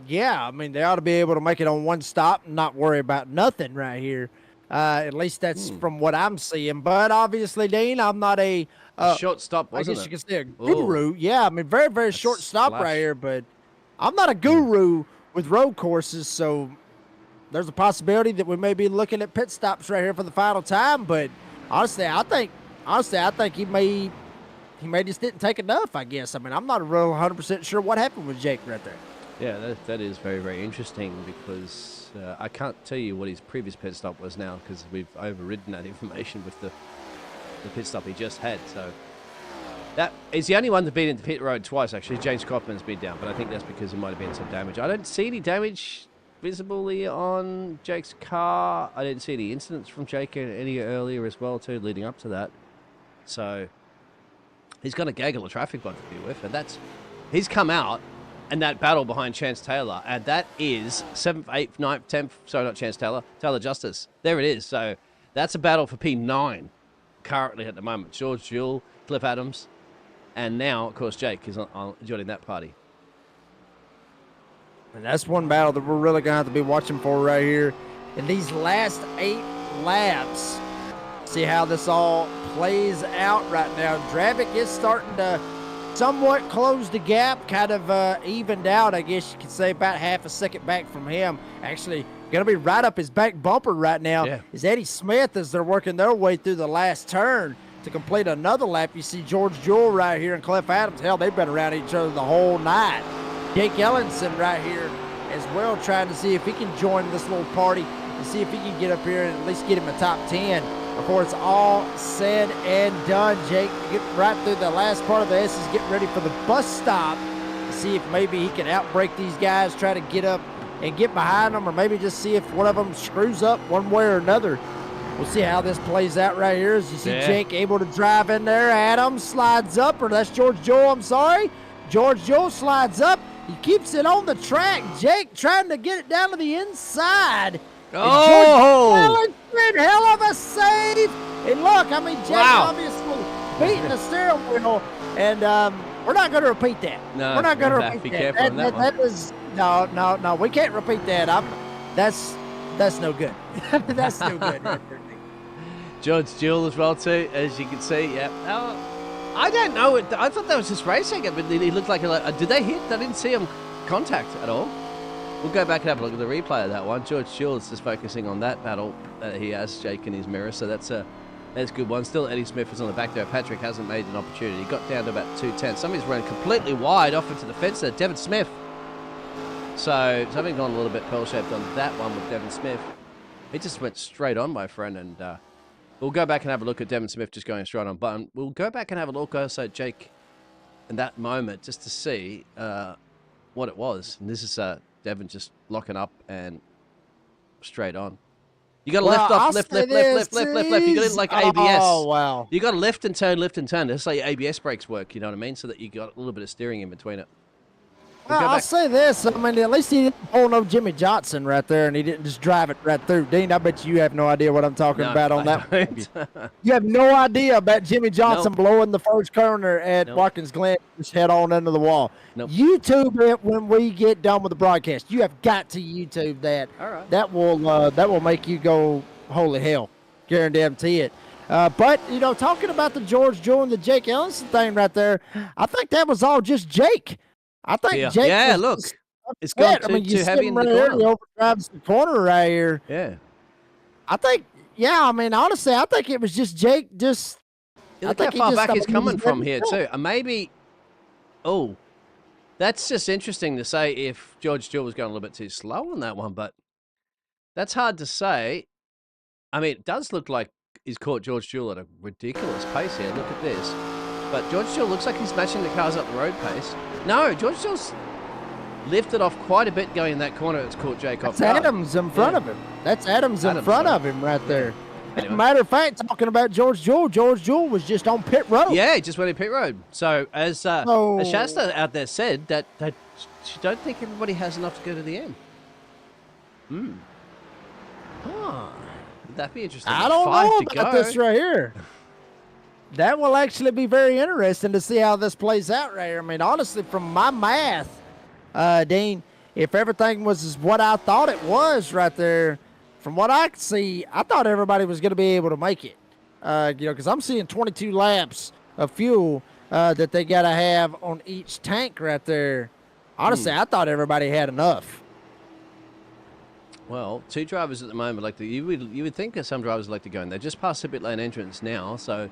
yeah, I mean, they ought to be able to make it on one stop and not worry about nothing right here. At least that's from what I'm seeing. But obviously, Dean, I'm not a Short stop, I wasn't guess it? you could say a Ooh. guru. Yeah, I mean, very, very short stop splash. right here, but I'm not a guru with road courses, so there's a possibility that we may be looking at pit stops right here for the final time. But honestly, I think he may just didn't take enough, I guess. I mean, I'm not real 100% sure what happened with Jake right there. Yeah, that is very, very interesting because I can't tell you what his previous pit stop was now because we've overridden that information with the pit stop he just had. So that is the only one that's been in the pit road twice, actually. James Coffman's been down, but I think that's because there might have been some damage. I don't see any damage visibly on Jake's car. I didn't see any incidents from Jake any earlier as well, too, leading up to that. So he's got a gaggle of traffic on to be with, and he's come out and that battle behind Chance Taylor, and that is 7th, 8th, 9th, 10th, sorry, not Chance Taylor, Taylor Justice. There it is. So that's a battle for P9 currently at the moment. George Jewell, Cliff Adams, and now, of course, Jake is joining that party. And that's one battle that we're really going to have to be watching for right here. In these last 8 laps, see how this all plays out right now. Dravic is starting to somewhat close the gap, kind of evened out, I guess you could say, about half a second back from him. Actually, going to be right up his back bumper right now is Eddie Smith as they're working their way through the last turn to complete another lap. You see George Jewell right here and Cliff Adams. Hell, they've been around each other the whole night. Jake Ellenson right here as well, trying to see if he can join this little party and see if he can get up here and at least get him a top 10 before it's all said and done. Jake getting right through the last part of the S is getting ready for the bus stop to see if maybe he can outbreak these guys, try to get up and get behind them, or maybe just see if one of them screws up one way or another. We'll see how this plays out right here as you see Jake able to drive in there. Adams slides up, or that's George Jewell, I'm sorry. George Jewell slides up. He keeps it on the track. Jake trying to get it down to the inside. Oh! George hell of a save. And look, I mean, Jake obviously beating the steering wheel, and we're not going to repeat that. No, we're not going to be repeat careful that. on that one. That is no. We can't repeat that. That's no good. That's no good. Right there. George Jewell as well, too, as you can see. Yeah. I don't know. I thought that was just racing it, but he looked like did they hit? I didn't see him contact at all. We'll go back and have a look at the replay of that one. George Jewell is just focusing on that battle that he has, Jake, in his mirror. So that's a good one. Still, Eddie Smith is on the back there. Patrick hasn't made an opportunity. He got down to about 210. Somebody's run completely wide off into the fence there. Devin Smith. So something gone a little bit pearl-shaped on that one with Devin Smith. He just went straight on, my friend, and we'll go back and have a look at Devin Smith just going straight on. But we'll go back and have a look also at Jake in that moment just to see what it was. And this is Devin just locking up and straight on. You got to lift off, lift. You got it like ABS. Oh, wow. You got to lift and turn. That's like ABS brakes work, you know what I mean? So that you got a little bit of steering in between it. Well, I'll say this. I mean, at least he didn't pull no Jimmy Johnson right there, and he didn't just drive it right through. Dean, I bet you have no idea what I'm talking about on that one. You have no idea about Jimmy Johnson blowing the first corner at Watkins Glen, just head on into the wall. YouTube it when we get done with the broadcast. You have got to YouTube that. All right. That will make you go, holy hell. Guarantee it. But, talking about the George Jewell and the Jake Ellison thing right there, I think that was all just Jake. I think Jake. Yeah, look, it's gone too heavy in the corner. He overdrives the corner right here. Yeah. I think. Yeah, I mean, honestly, I think it was just Jake. Look how far back he's coming from here too. And maybe. Oh, that's just interesting to say if George Jewell was going a little bit too slow on that one, but that's hard to say. I mean, it does look like he's caught George Jewell at a ridiculous pace here. Look at this. But George Jewell looks like he's matching the cars up the road pace. No, George Jewell's lifted off quite a bit going in that corner. It's caught Jake off guard. That's Adams in front of him. That's Adams in front of him right there. Anyway. Matter of fact, talking about George Jewell was just on pit road. Yeah, he just went in pit road. So as Shasta out there said, that she don't think everybody has enough to go to the end. That'd be interesting. I don't Five know to about go. this right here. That will actually be very interesting to see how this plays out right here. I mean, honestly, from my math, Dean, if everything was as what I thought it was right there, from what I could see, I thought everybody was going to be able to make it. Because I'm seeing 22 laps of fuel that they got to have on each tank right there. Honestly, I thought everybody had enough. Well, two drivers at the moment you would think that some drivers like to go in. They're just past the pit lane entrance now, so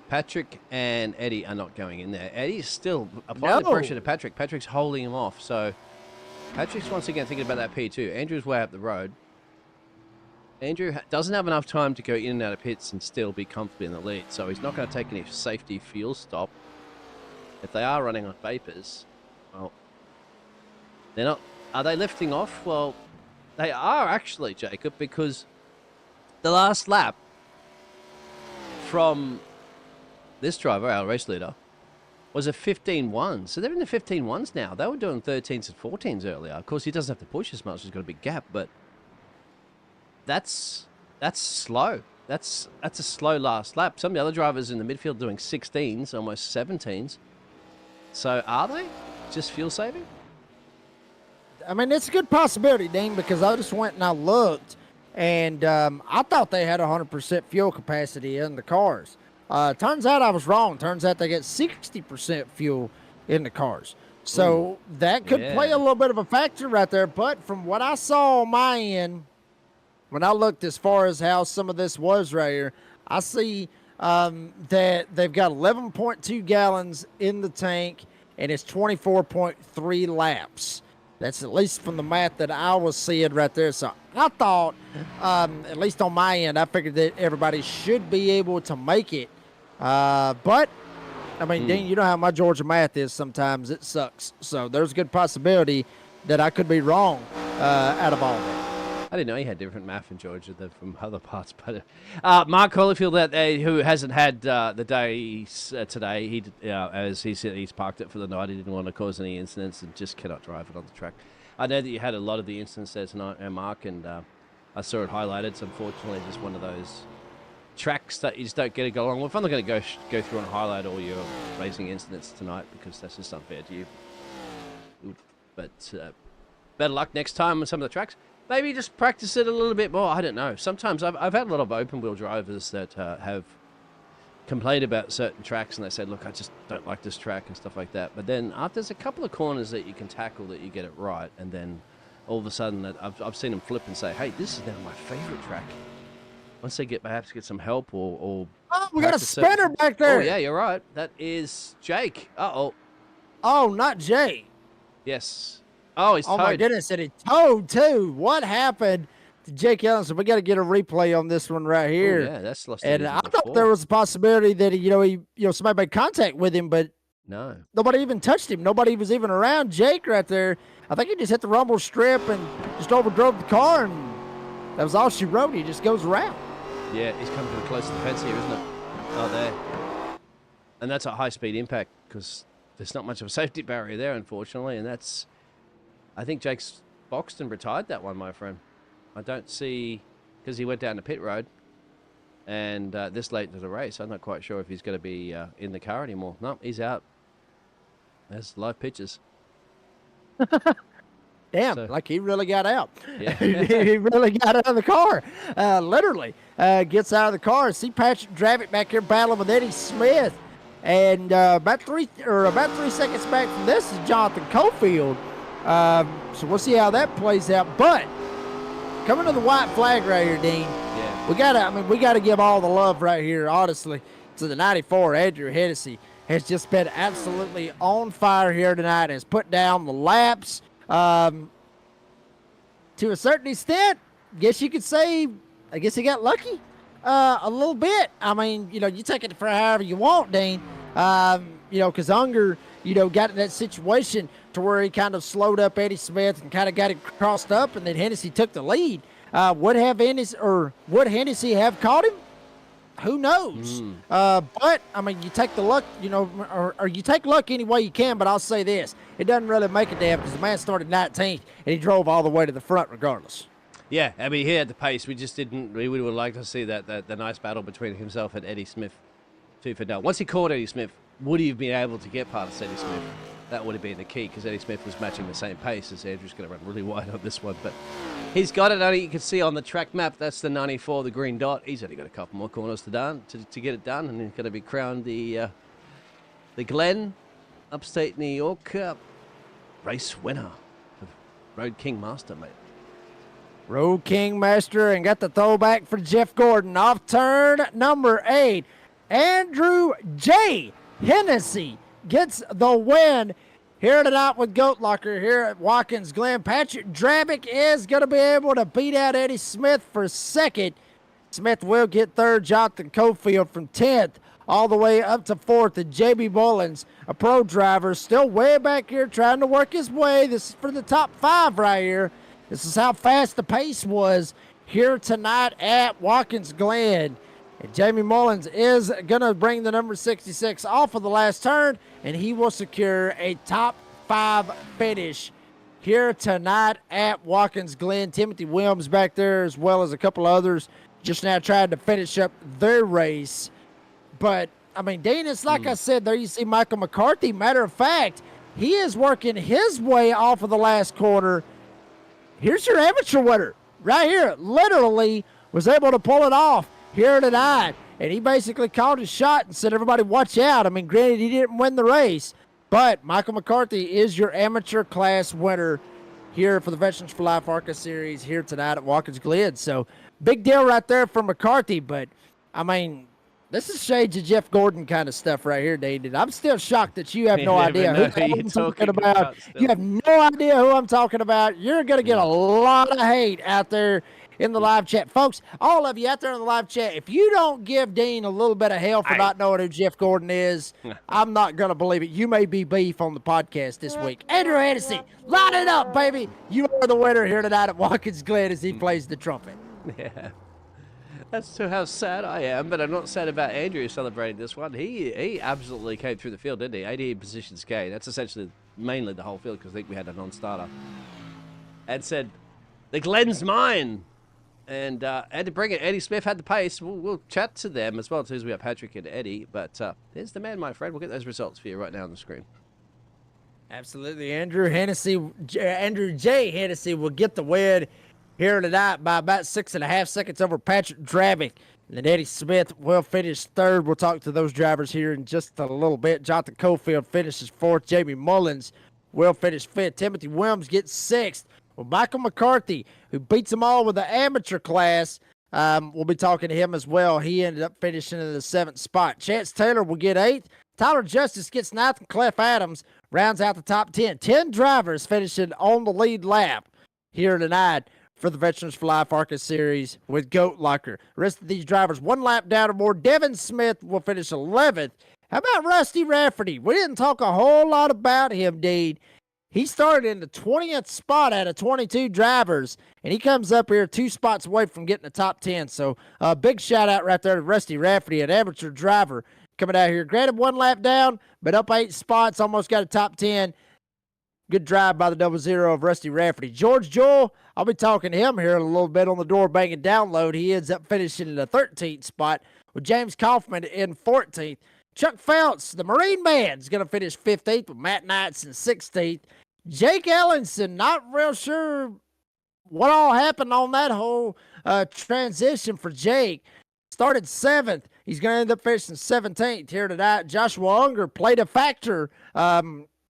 Patrick and Eddie are not going in there. Eddie's still applying the pressure to Patrick. Patrick's holding him off, so Patrick's once again thinking about that P2. Andrew's way up the road. Andrew doesn't have enough time to go in and out of pits and still be comfortably in the lead, so he's not going to take any safety fuel stop. If they are running on vapors, well, they're not. Are they lifting off? Well, they are actually, Jacob, because the last lap from this driver, our race leader, was a 15.1. So they're in the 15.1s now. They were doing 13s and 14s earlier. Of course, he doesn't have to push as much. He's got a big gap, but that's slow. That's a slow last lap. Some of the other drivers in the midfield doing 16s, almost 17s. So are they just fuel saving? I mean, it's a good possibility, Dean, because I just went and I looked, and I thought they had 100% fuel capacity in the cars. Turns out I was wrong. Turns out they get 60% fuel in the cars. So that could play a little bit of a factor right there. But from what I saw on my end, when I looked as far as how some of this was right here, I see that they've got 11.2 gallons in the tank, and it's 24.3 laps. That's at least from the math that I was seeing right there. So I thought, at least on my end, I figured that everybody should be able to make it. But, I mean, Dean, you know how my Georgia math is sometimes. It sucks. So there's a good possibility that I could be wrong out of all of that. I didn't know he had different math in Georgia than from other parts. But Mark Holyfield out there, who hasn't had the day today, he as he said, he's parked it for the night. He didn't want to cause any incidents and just cannot drive it on the track. I know that you had a lot of the incidents there tonight, Mark, and I saw it highlighted. It's unfortunately just one of those tracks that you just don't get to go along with. I'm not going to go through and highlight all your racing incidents tonight because that's just unfair to you. But better luck next time on some of the tracks. Maybe just practice it a little bit more. I don't know. Sometimes I've had a lot of open-wheel drivers that have complained about certain tracks, and they said, look, I just don't like this track and stuff like that. But then there's a couple of corners that you can tackle that you get it right, and then all of a sudden I've seen them flip and say, hey, this is now my favorite track. Once they perhaps get some help or oh, we got a spinner back there. Oh, yeah, you're right. That is Jake. Uh-oh. Oh, not Jay. Yes. Oh, he's towed. Oh, my goodness, and he towed, too. What happened to Jake Ellison? We got to get a replay on this one right here. Oh, yeah, that's lost. And I thought there was a possibility that, somebody made contact with him, but no, nobody even touched him. Nobody was even around Jake right there. I think he just hit the rumble strip and just overdrove the car, and that was all she wrote. He just goes around. Yeah, he's coming to close to the fence here, isn't it? Oh, there. And that's a high-speed impact because there's not much of a safety barrier there, unfortunately, and that's... I think Jake's boxed and retired that one, my friend. I don't see... Because he went down the pit road and this late to the race, I'm not quite sure if he's going to be in the car anymore. No, he's out. There's live pictures. Damn, So- like he really got out. Yeah. He really got out of the car. Literally gets out of the car. See Patrick Dravitt back here battling with Eddie Smith. And about 3 seconds back from this is Jonathan Cofield. So we'll see how that plays out. But coming to the white flag right here, Dean. Yeah. We gotta give all the love right here, honestly, to the 94, Andrew Hennessy. Has just been absolutely on fire here tonight. Has put down the laps. To a certain extent, guess you could say, I guess he got lucky a little bit. I mean, you take it for however you want, Dean. Because Unger, got in that situation to where he kind of slowed up Eddie Smith and kind of got it crossed up, and then Hennessy took the lead. Would Hennessy have caught him? Who knows? But I mean, you take the luck, or you take luck any way you can. But I'll say this: it doesn't really make a damn because the man started 19th and he drove all the way to the front regardless. Yeah, I mean, he had the pace. We just didn't. We would have liked to see that the nice battle between himself and Eddie Smith, tooth and nail. Once he caught Eddie Smith, would he have been able to get past Eddie Smith? That would have been the key, because Eddie Smith was matching the same pace as Andrew's going to run really wide on this one. But he's got it. Only you can see on the track map, that's the 94, the green dot. He's only got a couple more corners to get it done, and he's going to be crowned the Glen, upstate New York race winner, Road King Master, mate. Road King Master, and got the throwback for Jeff Gordon. Off turn number 8. Andrew J. Hennessy gets the win here tonight with Goat Locker here at Watkins Glen. Patrick Drabick is going to be able to beat out Eddie Smith for second. Smith will get third. Jonathan Cofield from 10th all the way up to 4th. And J.B. Mullins, a pro driver, still way back here trying to work his way. This is for the top 5 right here. This is how fast the pace was here tonight at Watkins Glen. And Jamie Mullins is going to bring the number 66 off of the last turn, and he will secure a top 5 finish here tonight at Watkins Glen. Timothy Williams back there, as well as a couple others, just now trying to finish up their race. But, I mean, Dean, it's like I said, there you see Michael McCarthy. Matter of fact, he is working his way off of the last corner. Here's your amateur winner right here. Literally was able to pull it off here tonight. And he basically called his shot and said, everybody watch out. I mean, granted, he didn't win the race, but Michael McCarthy is your amateur class winner here for the Veterans for Life ARCA series here tonight at Watkins Glen. So big deal right there for McCarthy. But, I mean, this is shades of Jeff Gordon kind of stuff right here, David. I'm still shocked that you have no idea who I'm talking about. You have no idea who I'm talking about. You're going to get a lot of hate out there in the live chat. Folks, all of you out there in the live chat, if you don't give Dean a little bit of hell for not knowing who Jeff Gordon is, I'm not going to believe it. You may be beef on the podcast this week. Andrew Hennessy, line it up, baby. You are the winner here tonight at Watkins Glen as he plays the trumpet. Yeah. That's to how sad I am, but I'm not sad about Andrew celebrating this one. He absolutely came through the field, didn't he? 88 positions gained. That's essentially mainly the whole field, because I think we had a non-starter. And said, the Glen's mine. And to bring it, Eddie Smith had the pace. We'll chat to them as well, as we have Patrick and Eddie. But there's the man, my friend. We'll get those results for you right now on the screen. Absolutely. Andrew J. Hennessy will get the win here tonight by about 6.5 seconds over Patrick Drabick. And then Eddie Smith will finish third. We'll talk to those drivers here in just a little bit. Jonathan Cofield finishes 4th. Jamie Mullins will finish 5th. Timothy Williams gets 6th. Well, Michael McCarthy, who beats them all with the amateur class, we'll be talking to him as well. He ended up finishing in the 7th spot. Chance Taylor will get 8th. Tyler Justice gets 9th, and Clef Adams rounds out the top 10. 10 drivers finishing on the lead lap here tonight for the Veterans for Life ARCA series with Goat Locker. The rest of these drivers, 1 lap down or more. Devin Smith will finish 11th. How about Rusty Rafferty? We didn't talk a whole lot about him, Dean. He started in the 20th spot out of 22 drivers, and he comes up here 2 spots away from getting the top 10. So a big shout out right there to Rusty Rafferty, an amateur driver coming out here. Granted, 1 lap down, but up 8 spots, almost got a top 10. Good drive by the 00 of Rusty Rafferty. George Joel, I'll be talking to him here in a little bit on the door banging download. He ends up finishing in the 13th spot with James Kaufman in 14th. Chuck Feltz, the Marine Man, is going to finish 15th with Matt Knights in 16th. Jake Ellenson, not real sure what all happened on that whole transition for Jake. Started 7th. He's going to end up finishing 17th here tonight. Joshua Unger played a factor.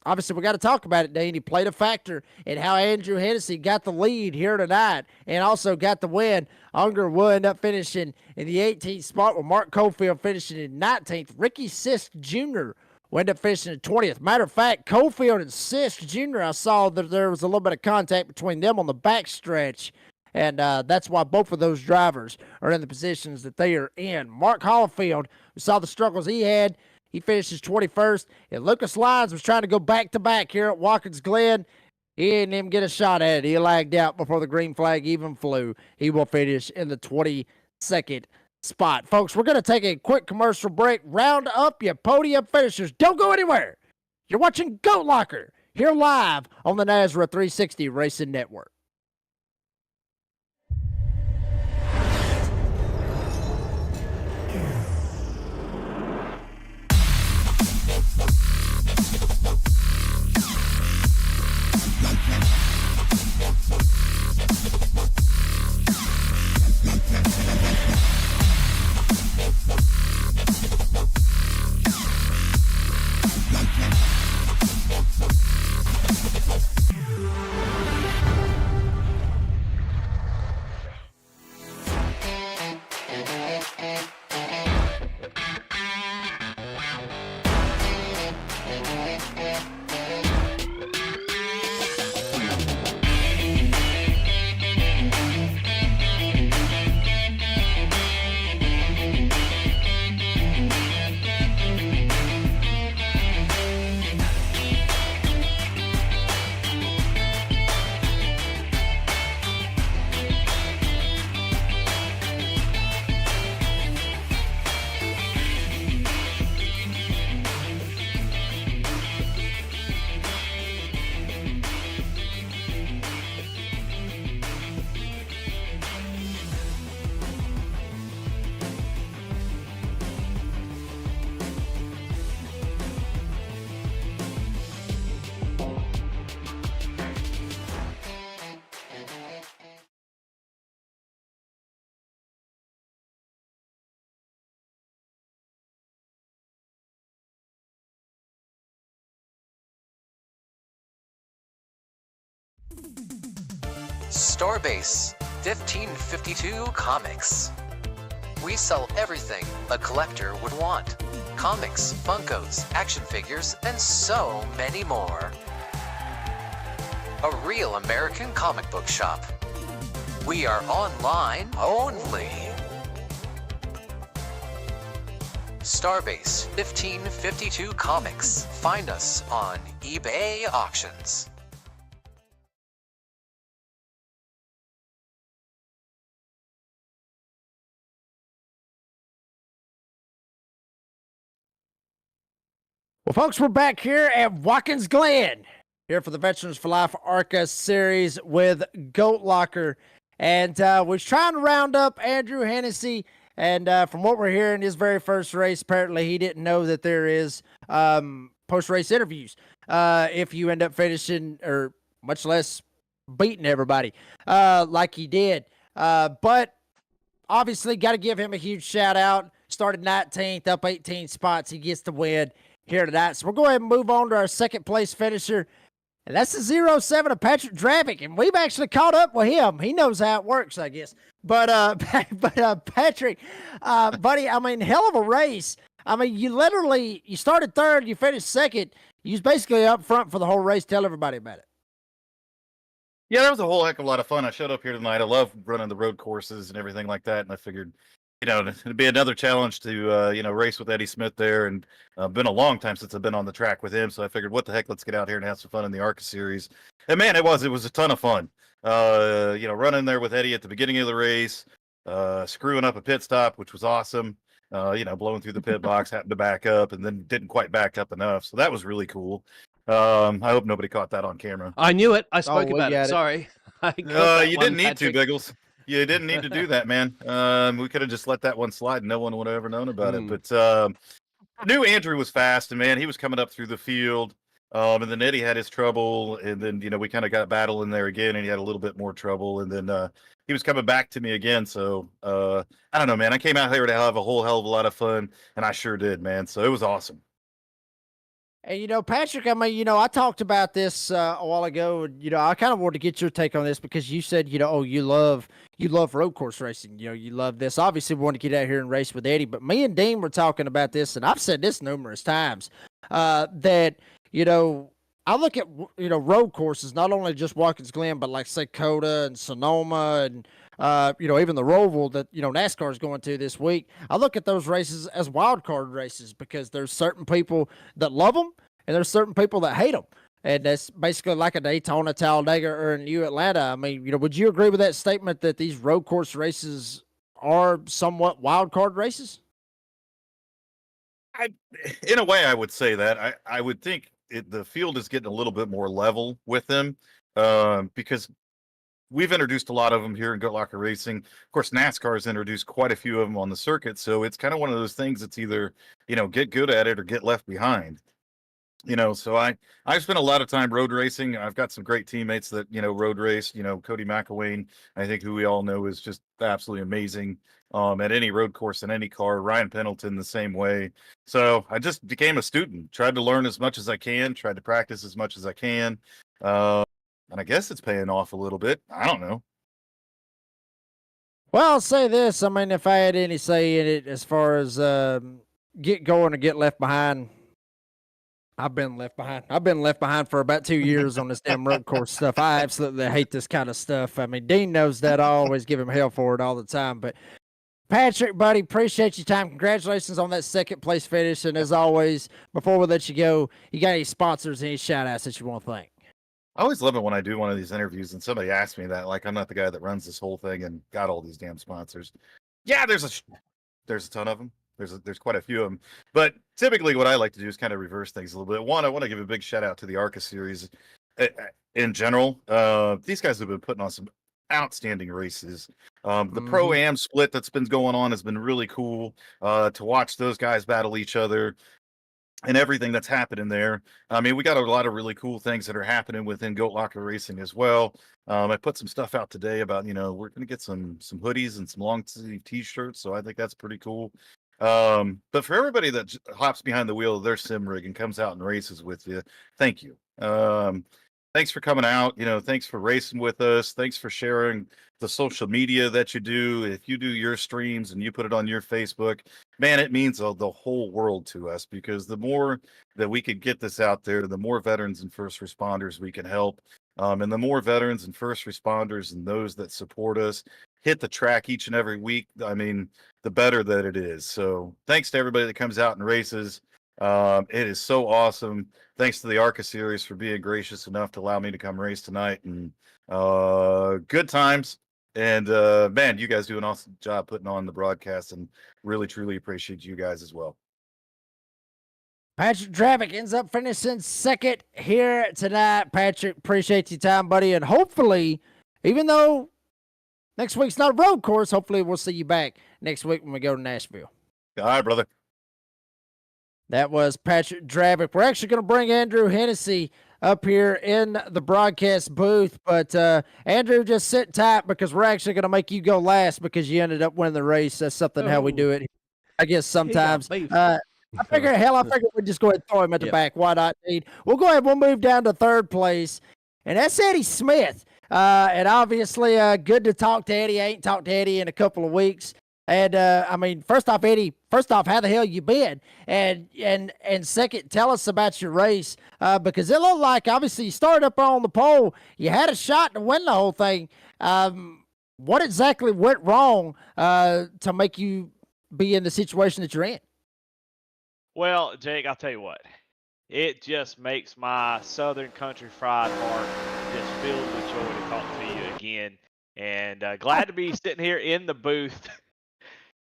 Obviously, we got to talk about it, Dean. He played a factor in how Andrew Hennessy got the lead here tonight and also got the win. Unger will end up finishing in the 18th spot with Mark Cofield finishing in 19th. Ricky Sisk Jr. will end up finishing in 20th. Matter of fact, Cofield and Sisk Jr., I saw that there was a little bit of contact between them on the backstretch, and that's why both of those drivers are in the positions that they are in. Mark Hollifield, we saw the struggles he had. He finishes 21st. And Lucas Lyons was trying to go back-to-back here at Watkins Glen. He didn't even get a shot at it. He lagged out before the green flag even flew. He will finish in the 22nd spot. Folks, we're going to take a quick commercial break. Round up your podium finishers. Don't go anywhere. You're watching Goat Locker here live on the Nazareth 360 Racing Network. Starbase 1552 Comics. We sell everything a collector would want. Comics, Funkos, action figures, and so many more. A real American comic book shop. We are online only. Starbase 1552 Comics. Find us on eBay Auctions. Well, folks, we're back here at Watkins Glen, here for the Veterans for Life ARCA series with Goat Locker. And we're trying to round up Andrew Hennessy. And from what we're hearing, his very first race, apparently he didn't know that there is post-race interviews if you end up finishing, or much less beating everybody like he did. But obviously, got to give him a huge shout out. Started 19th, up 18 spots. He gets the win here tonight. So we'll go ahead and move on to our second place finisher. And that's the 07 of Patrick Dravick. And we've actually caught up with him. He knows how it works, I guess. But Patrick, buddy, I mean, hell of a race. I mean, you started third, you finished second. You was basically up front for the whole race. Tell everybody about it. Yeah, that was a whole heck of a lot of fun. I showed up here tonight. I love running the road courses and everything like that. And I figured, it'd be another challenge to, race with Eddie Smith there. And been a long time since I've been on the track with him. So I figured, what the heck, let's get out here and have some fun in the ARCA series. And man, it was a ton of fun. Running there with Eddie at the beginning of the race, screwing up a pit stop, which was awesome. Blowing through the pit box, happened to back up and then didn't quite back up enough. So that was really cool. I hope nobody caught that on camera. I knew it. I spoke we about got it. it. Sorry. I got that you one, didn't need Patrick. to, Biggles. You didn't need to do that, man. We could have just let that one slide and no one would have ever known about it. But I knew Andrew was fast, and man, he was coming up through the field. And then Eddie had his trouble, and then we kind of got battling there again, and he had a little bit more trouble, and then he was coming back to me again. So I don't know, man. I came out here to have a whole hell of a lot of fun, and I sure did, man. So it was awesome. And, Patrick, I mean, I talked about this a while ago. And, I kind of wanted to get your take on this because you said, you love road course racing. You love this. Obviously, we want to get out here and race with Eddie. But me and Dean were talking about this, and I've said this numerous times, that, I look at, road courses, not only just Watkins Glen, but like, say, Coda and Sonoma and, even the Roval that, NASCAR is going to this week. I look at those races as wild card races because there's certain people that love them and there's certain people that hate them. And that's basically like a Daytona, Talladega, or a New Atlanta. I mean, would you agree with that statement that these road course races are somewhat wild card races? In a way, I would say that. I would think the field is getting a little bit more level with them because we've introduced a lot of them here in Goat Locker Racing. Of course, NASCAR has introduced quite a few of them on the circuit. So it's kind of one of those things that's either, get good at it or get left behind. So I've spent a lot of time road racing. I've got some great teammates that, road race, Cody McElwain, I think, who we all know is just absolutely amazing at any road course in any car. Ryan Pendleton the same way. So I just became a student, tried to learn as much as I can, tried to practice as much as I can. And I guess it's paying off a little bit. I don't know. Well, I'll say this. I mean, if I had any say in it as far as get going or get left behind, I've been left behind. I've been left behind for about 2 years on this damn road course stuff. I absolutely hate this kind of stuff. I mean, Dean knows that. I always give him hell for it all the time. But Patrick, buddy, appreciate your time. Congratulations on that second place finish. And as always, before we let you go, you got any sponsors, any shout outs that you want to thank? I always love it when I do one of these interviews and somebody asks me that. Like, I'm not the guy that runs this whole thing and got all these damn sponsors. Yeah, there's a ton of them. There's quite a few of them. But typically what I like to do is kind of reverse things a little bit. One, I want to give a big shout out to the ARCA series in general. These guys have been putting on some outstanding races. The Pro-Am split that's been going on has been really cool to watch those guys battle each other. And everything that's happening there. I mean, we got a lot of really cool things that are happening within Goat Locker Racing as well. I put some stuff out today about, we're going to get some hoodies and some long sleeve t-shirts. So I think that's pretty cool. But for everybody that hops behind the wheel of their sim rig and comes out and races with you, thank you. thanks for coming out. Thanks for racing with us. Thanks for sharing the social media that you do. If you do your streams and you put it on your Facebook, man, it means the whole world to us, because the more that we can get this out there, the more veterans and first responders we can help. And the more veterans and first responders and those that support us hit the track each and every week, I mean, the better that it is. So thanks to everybody that comes out and races. It is so awesome. Thanks to the ARCA series for being gracious enough to allow me to come race tonight, and good times. And man, you guys do an awesome job putting on the broadcast, and really truly appreciate you guys as well. Patrick Dravick ends up finishing second here tonight. Patrick, appreciate your time, buddy. And hopefully, even though next week's not a road course, hopefully we'll see you back next week when we go to Nashville. All right, brother. That was Patrick Dravick. We're actually going to bring Andrew Hennessy up here in the broadcast booth, but Andrew, just sit tight, because we're actually going to make you go last because you ended up winning the race. That's something how we do it, I guess, sometimes. I figured we'd just go ahead and throw him at the back. Why not? We'll go ahead. We'll move down to third place, and that's Eddie Smith. And obviously, good to talk to Eddie. I ain't talked to Eddie in a couple of weeks. And I mean, first off, Eddie, how the hell you been? And second, tell us about your race, because it looked like, obviously, you started up on the pole. You had a shot to win the whole thing. What exactly went wrong to make you be in the situation that you're in? Well, Jake, I'll tell you what. It just makes my Southern Country Fried heart just filled with joy to talk to you again. And glad to be sitting here in the booth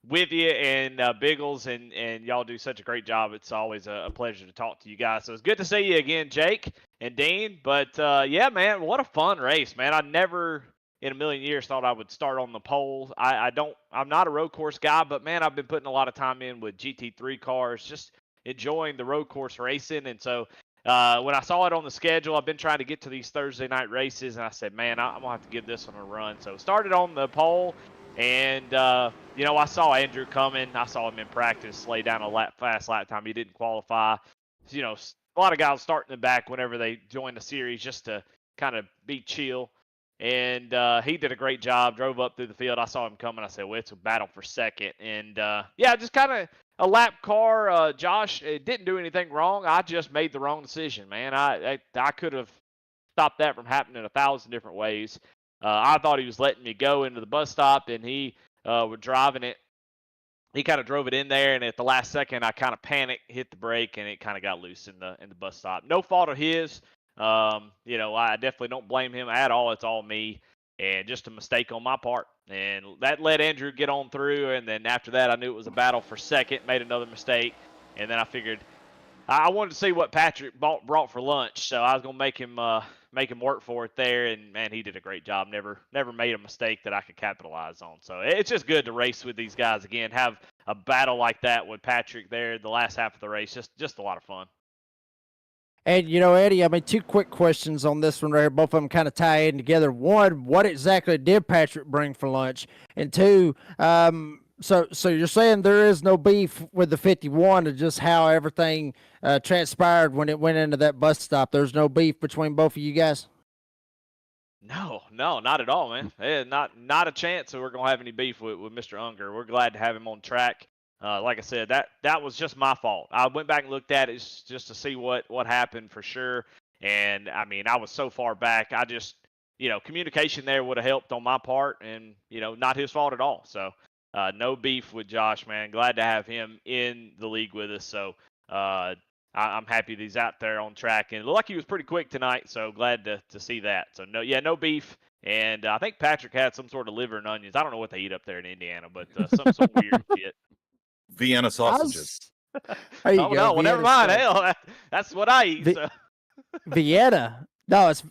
with you and Biggles, and y'all do such a great job. It's always a pleasure to talk to you guys. So it's good to see you again, Jake and Dean. But yeah, man, what a fun race, man. I never in a million years thought I would start on the pole. I'm not a road course guy, but man, I've been putting a lot of time in with GT3 cars, just enjoying the road course racing. And so when I saw it on the schedule, I've been trying to get to these Thursday night races, and I said, man, I'm gonna have to give this one a run. So started on the pole. And, I saw Andrew coming. I saw him in practice lay down a fast lap time. He didn't qualify. A lot of guys starting in the back whenever they join the series just to kind of be chill. And he did a great job, drove up through the field. I saw him coming. I said, well, it's a battle for second. And, just kind of a lap car. Josh didn't do anything wrong. I just made the wrong decision, man. I could have stopped that from happening 1,000 different ways. I thought he was letting me go into the bus stop, and he was driving it. He kind of drove it in there, and at the last second, I kind of panicked, hit the brake, and it kind of got loose in the bus stop. No fault of his. I definitely don't blame him at all. It's all me, and just a mistake on my part. And that let Andrew get on through, and then after that, I knew it was a battle for second, made another mistake, and then I figured I wanted to see what Patrick brought for lunch, so I was going to make him work for it there, and man, he did a great job. Never made a mistake that I could capitalize on. So it's just good to race with these guys again. Have a battle like that with Patrick there the last half of the race. Just a lot of fun. And Eddie, I mean, two quick questions on this one right here. Both of them kind of tie in together. One, what exactly did Patrick bring for lunch? And two, so you're saying there is no beef with the 51, and just how everything transpired when it went into that bus stop. There's no beef between both of you guys? No, not at all, man. Not a chance that we're going to have any beef with Mr. Unger. We're glad to have him on track. Like I said, that was just my fault. I went back and looked at it just to see what happened for sure. And, I mean, I was so far back. I just, communication there would have helped on my part, and, not his fault at all. So, no beef with Josh, man. Glad to have him in the league with us. So I'm happy that he's out there on track. And it looked like he was pretty quick tonight, so glad to see that. So, no beef. And I think Patrick had some sort of liver and onions. I don't know what they eat up there in Indiana, but some weird shit. Vienna sausages. There you Oh, go. no, well, never mind. Vienna Hell, that's what I eat. So. Vienna. No, it's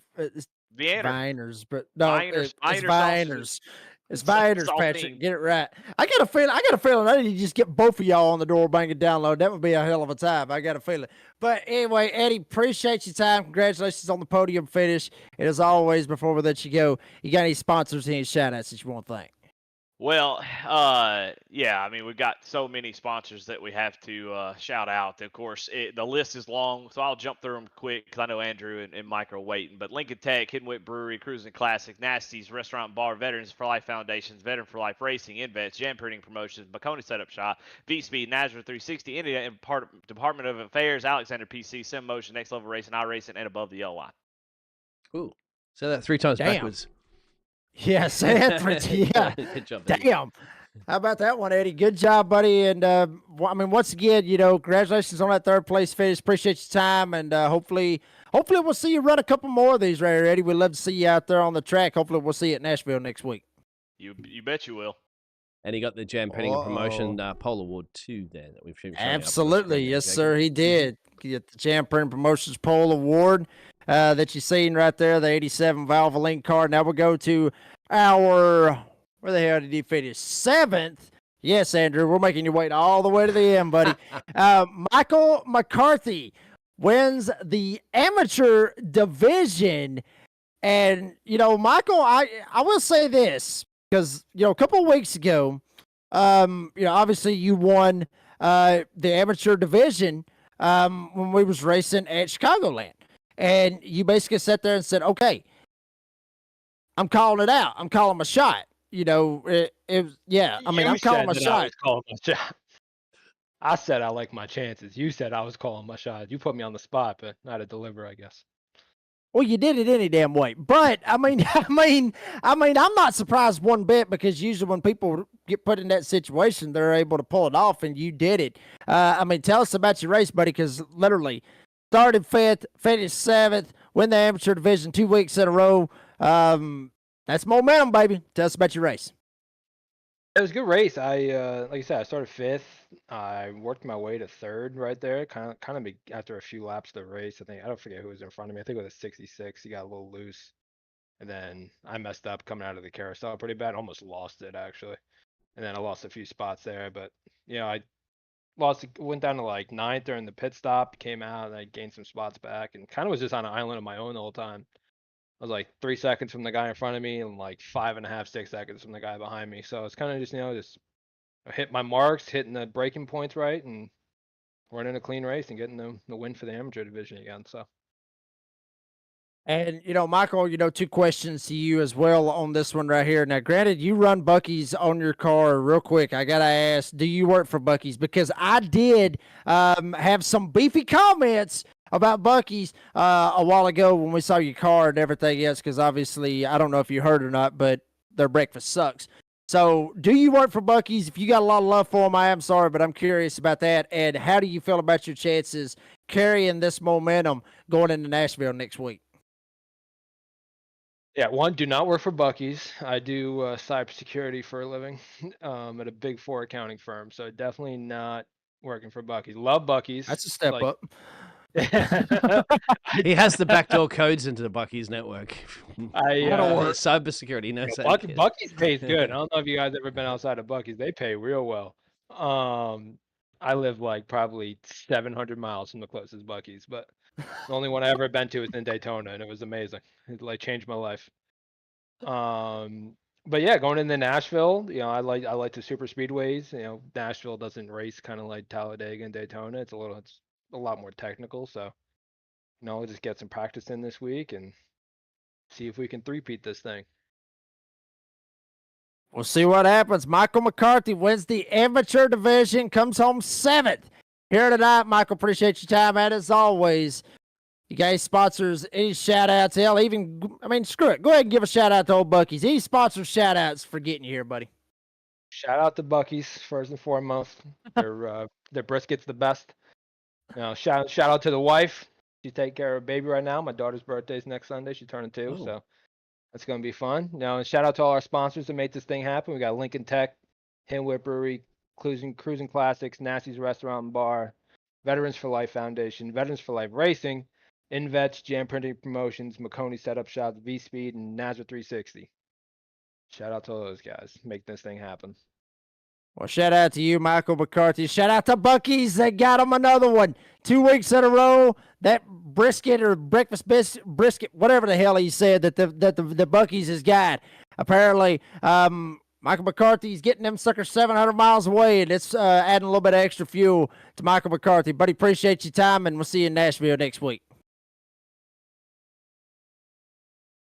Vienna. Viners, but no, Viners, it's Viners Viners. It's Viners, Patrick. Saltine. Get it right. I got a feeling I need to just get both of y'all on the door, bang and download. That would be a hell of a time. I got a feeling. But anyway, Eddie, appreciate your time. Congratulations on the podium finish. And as always, before we let you go, you got any sponsors, any shout outs that you want to thank? Well, yeah, I mean, we've got so many sponsors that we have to shout out. Of course, the list is long, so I'll jump through them quick because I know Andrew and Mike are waiting. But Lincoln Tech, Hidden Whip Brewery, Cruising Classic, Nasty's Restaurant and Bar, Veterans for Life Foundations, Veteran for Life Racing, Invets, Jam Printing Promotions, Baconi Setup Shop, V Speed, Nazareth 360, India Department of Affairs, Alexander PC, Sim Motion, Next Level Racing, iRacing, and Above the Yellow Line. Ooh. Say that 3 times Damn. backwards. Yeah, say that for yeah. Good job, Eddie. Damn. How about that one, Eddie? Good job, buddy. And I mean, once again, congratulations on that third place finish. Appreciate your time, and hopefully we'll see you run a couple more of these right here, Eddie. We'd love to see you out there on the track. Hopefully we'll see you at Nashville next week. You bet you will. And he got the Jam Printing and Promotion Pole Award too there that we've shown you up on the Absolutely. screen, Yes, Jacob. sir, he did. Get the Jam Printing Promotions Pole Award that you're seeing right there, the 87 Valvoline card. Now we'll go to our, where the hell did he finish? 7th. Yes, Andrew, we're making you wait all the way to the end, buddy. Michael McCarthy wins the amateur division. And, Michael, I will say this, because, a couple of weeks ago, obviously you won the amateur division when we was racing at Chicagoland. And you basically sat there and said, okay, I'm calling it out. I'm calling my shot. I mean, I'm calling my shot. I said I like my chances. You said I was calling my shot. You put me on the spot, but not to deliver, I guess. Well, you did it any damn way. But I'm not surprised one bit, because usually when people get put in that situation, they're able to pull it off, and you did it. Tell us about your race, buddy, because literally started 5th, finished 7th, win the amateur division 2 weeks in a row. That's momentum, baby. Tell us about your race. It was a good race. Like I said, I started 5th. I worked my way to 3rd right there. Kind of after a few laps of the race. I don't forget who was in front of me. I think it was a 66. He got a little loose, and then I messed up coming out of the carousel pretty bad. Almost lost it actually, and then I lost a few spots there. But I went down to like 9th during the pit stop. Came out and I gained some spots back, and kind of was just on an island of my own the whole time. I was like 3 seconds from the guy in front of me and like 5.5, 6 seconds from the guy behind me. So it's kind of just, just hit my marks, hitting the braking points right, and running a clean race and getting the win for the amateur division again. So. And, Michael, 2 questions to you as well on this one right here. Now, granted, you run Buc-ee's on your car real quick. I got to ask, do you work for Buc-ee's? Because I did have some beefy comments about Buc-ee's a while ago when we saw your car and everything else, because obviously, I don't know if you heard or not, but their breakfast sucks. So do you work for Buc-ee's? If you got a lot of love for them, I am sorry, but I'm curious about that. And how do you feel about your chances carrying this momentum going into Nashville next week? Yeah, one, do not work for Buc-ee's. I do cybersecurity for a living at a Big 4 accounting firm, so definitely not working for Buc-ee's. Love Buc-ee's. That's a step up. He has the backdoor codes into the Buc-ee's network. Cybersecurity knows that. Buc-ee's pays good. I don't know if you guys ever been outside of Buc-ee's. They pay real well. I live like probably 700 miles from the closest Buc-ee's, but the only one I ever been to was in Daytona, and it was amazing. It like changed my life. But yeah, going into Nashville, I like the super speedways. Nashville doesn't race kind of like Talladega and Daytona. It's a lot more technical. So, we'll just get some practice in this week and see if we can three-peat this thing. We'll see what happens. Michael McCarthy wins the amateur division, comes home 7th here tonight. Michael, appreciate your time, and as always, you guys sponsors, any shout outs? Hell, screw it. Go ahead and give a shout out to old Buc-ee's. Any sponsors shout outs for getting you here, buddy? Shout out to Buc-ee's first and foremost. Their brisket's the best. Shout out to the wife. She take care of a baby right now. My daughter's birthday's next Sunday. She's turning 2, so that's gonna be fun. And shout out to all our sponsors that made this thing happen. We got Lincoln Tech, Hidden Whip Brewery, Cruising Classics, Nasty's Restaurant and Bar, Veterans for Life Foundation, Veterans for Life Racing, Invets, Jam Printing Promotions, Maconi Setup Shops, V Speed, and Nazareth 360. Shout out to all those guys. Make this thing happen. Well, shout out to you, Michael McCarthy. Shout out to Buc-ee's. They got him another one. 2 weeks in a row. That brisket or breakfast brisket, whatever the hell he said that the Buc-ee's has got. Apparently, Michael McCarthy's getting them suckers 700 miles away, and it's adding a little bit of extra fuel to Michael McCarthy. Buddy, appreciate your time, and we'll see you in Nashville next week.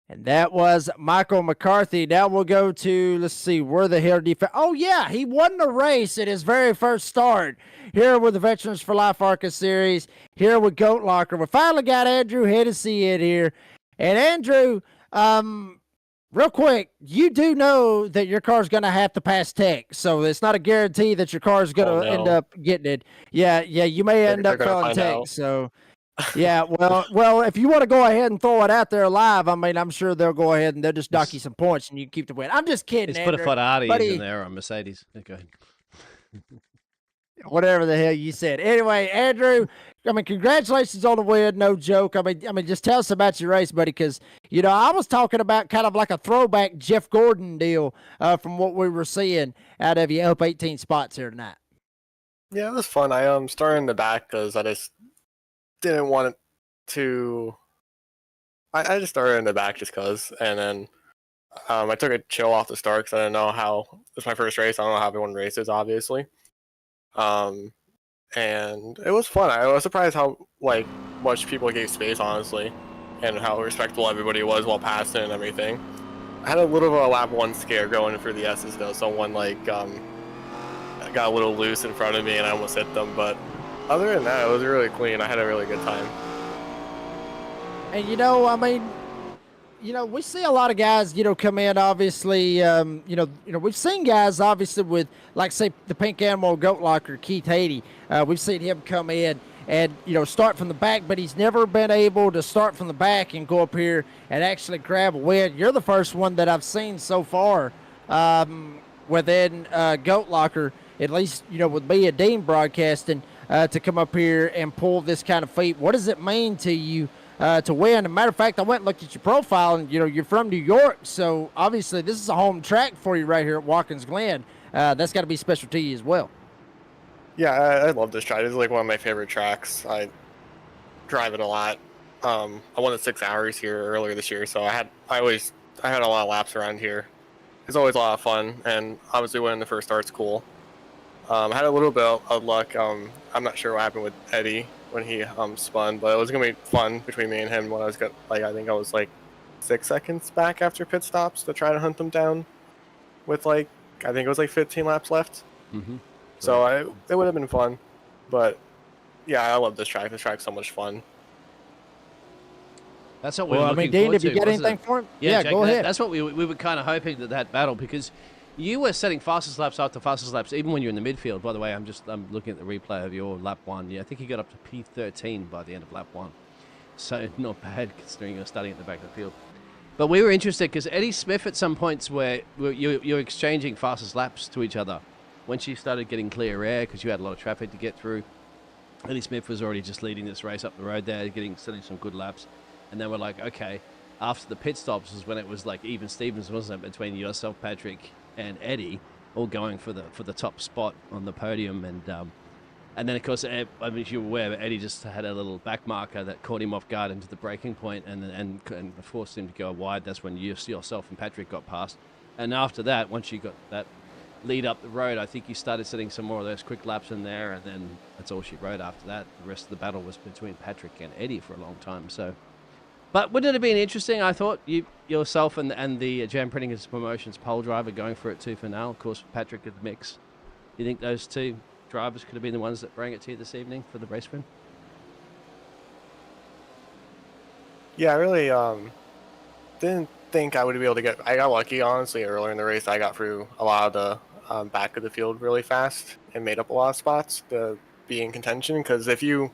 And that was Michael McCarthy. Now we'll go to, let's see, where the hell did he... Oh, yeah, he won the race at his very first start here with the Veterans for Life ARCA Series, here with Goat Locker. We finally got Andrew Hennessy in here. And Andrew, real quick, you do know that your car's going to have to pass tech, so it's not a guarantee that your car's going to end up getting it. Yeah, you may end up failing tech, so... Yeah, well, if you want to go ahead and throw it out there live, I mean, I'm sure they'll go ahead and they'll just dock you some points and you can keep the win. I'm just kidding, Let's put a Andrew. Ferrari in there on Mercedes. Okay. Whatever the hell you said. Anyway, Andrew, I mean, congratulations on the win. No joke. I mean, just tell us about your race, buddy, because, you know, I was talking about kind of like a throwback Jeff Gordon deal from what we were seeing out of you up 18 spots here tonight. Yeah, it was fun. I started in the back because I just didn't want it to. I just started in the back just cause, and then I took a chill off the start because I didn't know how. It was my first race. I don't know how everyone races, obviously. And it was fun. I was surprised how much people gave space, honestly, and how respectful everybody was while passing and everything. I had a little of a lap 1 scare going for the S's though. Someone got a little loose in front of me and I almost hit them, but other than that, it was really clean. I had a really good time. And, you know, I mean, you know, we see a lot of guys, you know, come in, obviously, we've seen guys, obviously, with, like, say, the Pink Animal Goat Locker, Keith Haiti. We've seen him come in and, you know, start from the back, but he's never been able to start from the back and go up here and actually grab a win. You're the first one that I've seen so far within Goat Locker, at least, you know, with me and Dean broadcasting, to come up here and pull this kind of feat. What does it mean to you to win? As a matter of fact, I went and looked at your profile, and, you know, you're from New York, so obviously this is a home track for you right here at Watkins Glen. That's got to be special to you as well. Yeah, I love this track. It's like one of my favorite tracks. I drive it a lot. I won the 6 hours here earlier this year, so I had a lot of laps around here. It's always a lot of fun, and obviously winning the first start's cool. I had a little bit of luck. I'm not sure what happened with Eddie when he spun, but it was gonna be fun between me and him when I was I think I was 6 seconds back after pit stops to try to hunt them down with I think it was 15 laps left. Mm-hmm. So it would have been fun, but yeah, I love this track. This track's so much fun. That's what we were looking Dean, forward if you to, got wasn't anything it? for him? Yeah, Yeah, Jake, go ahead. That's what we were kind of hoping that battle, because you were setting fastest laps after fastest laps, even when you're in the midfield. By the way, I'm looking at the replay of your lap 1. Yeah, I think you got up to P13 by the end of lap 1. So not bad considering you're starting at the back of the field. But we were interested because Eddie Smith at some points where you're exchanging fastest laps to each other. Once you started getting clear air because you had a lot of traffic to get through, Eddie Smith was already just leading this race up the road there, setting some good laps. And then we're like, okay, after the pit stops is when it was even Stevens, wasn't it, between yourself, Patrick, and Eddie, all going for the top spot on the podium. And then, of course, I mean, if you're aware, but Eddie just had a little back marker that caught him off guard into the braking point and forced him to go wide. That's when yourself and Patrick got past. And after that, once you got that lead up the road, I think you started setting some more of those quick laps in there, and then that's all she wrote after that. The rest of the battle was between Patrick and Eddie for a long time. So, but wouldn't it have been interesting? I thought yourself and the Jam Printing Promotions pole driver going for it tooth and nail. Of course, Patrick in the mix. You think those two drivers could have been the ones that bring it to you this evening for the race win? Yeah, I really didn't think I would be able to get. I got lucky, honestly. Earlier in the race, I got through a lot of the back of the field really fast and made up a lot of spots to be in contention. Because if you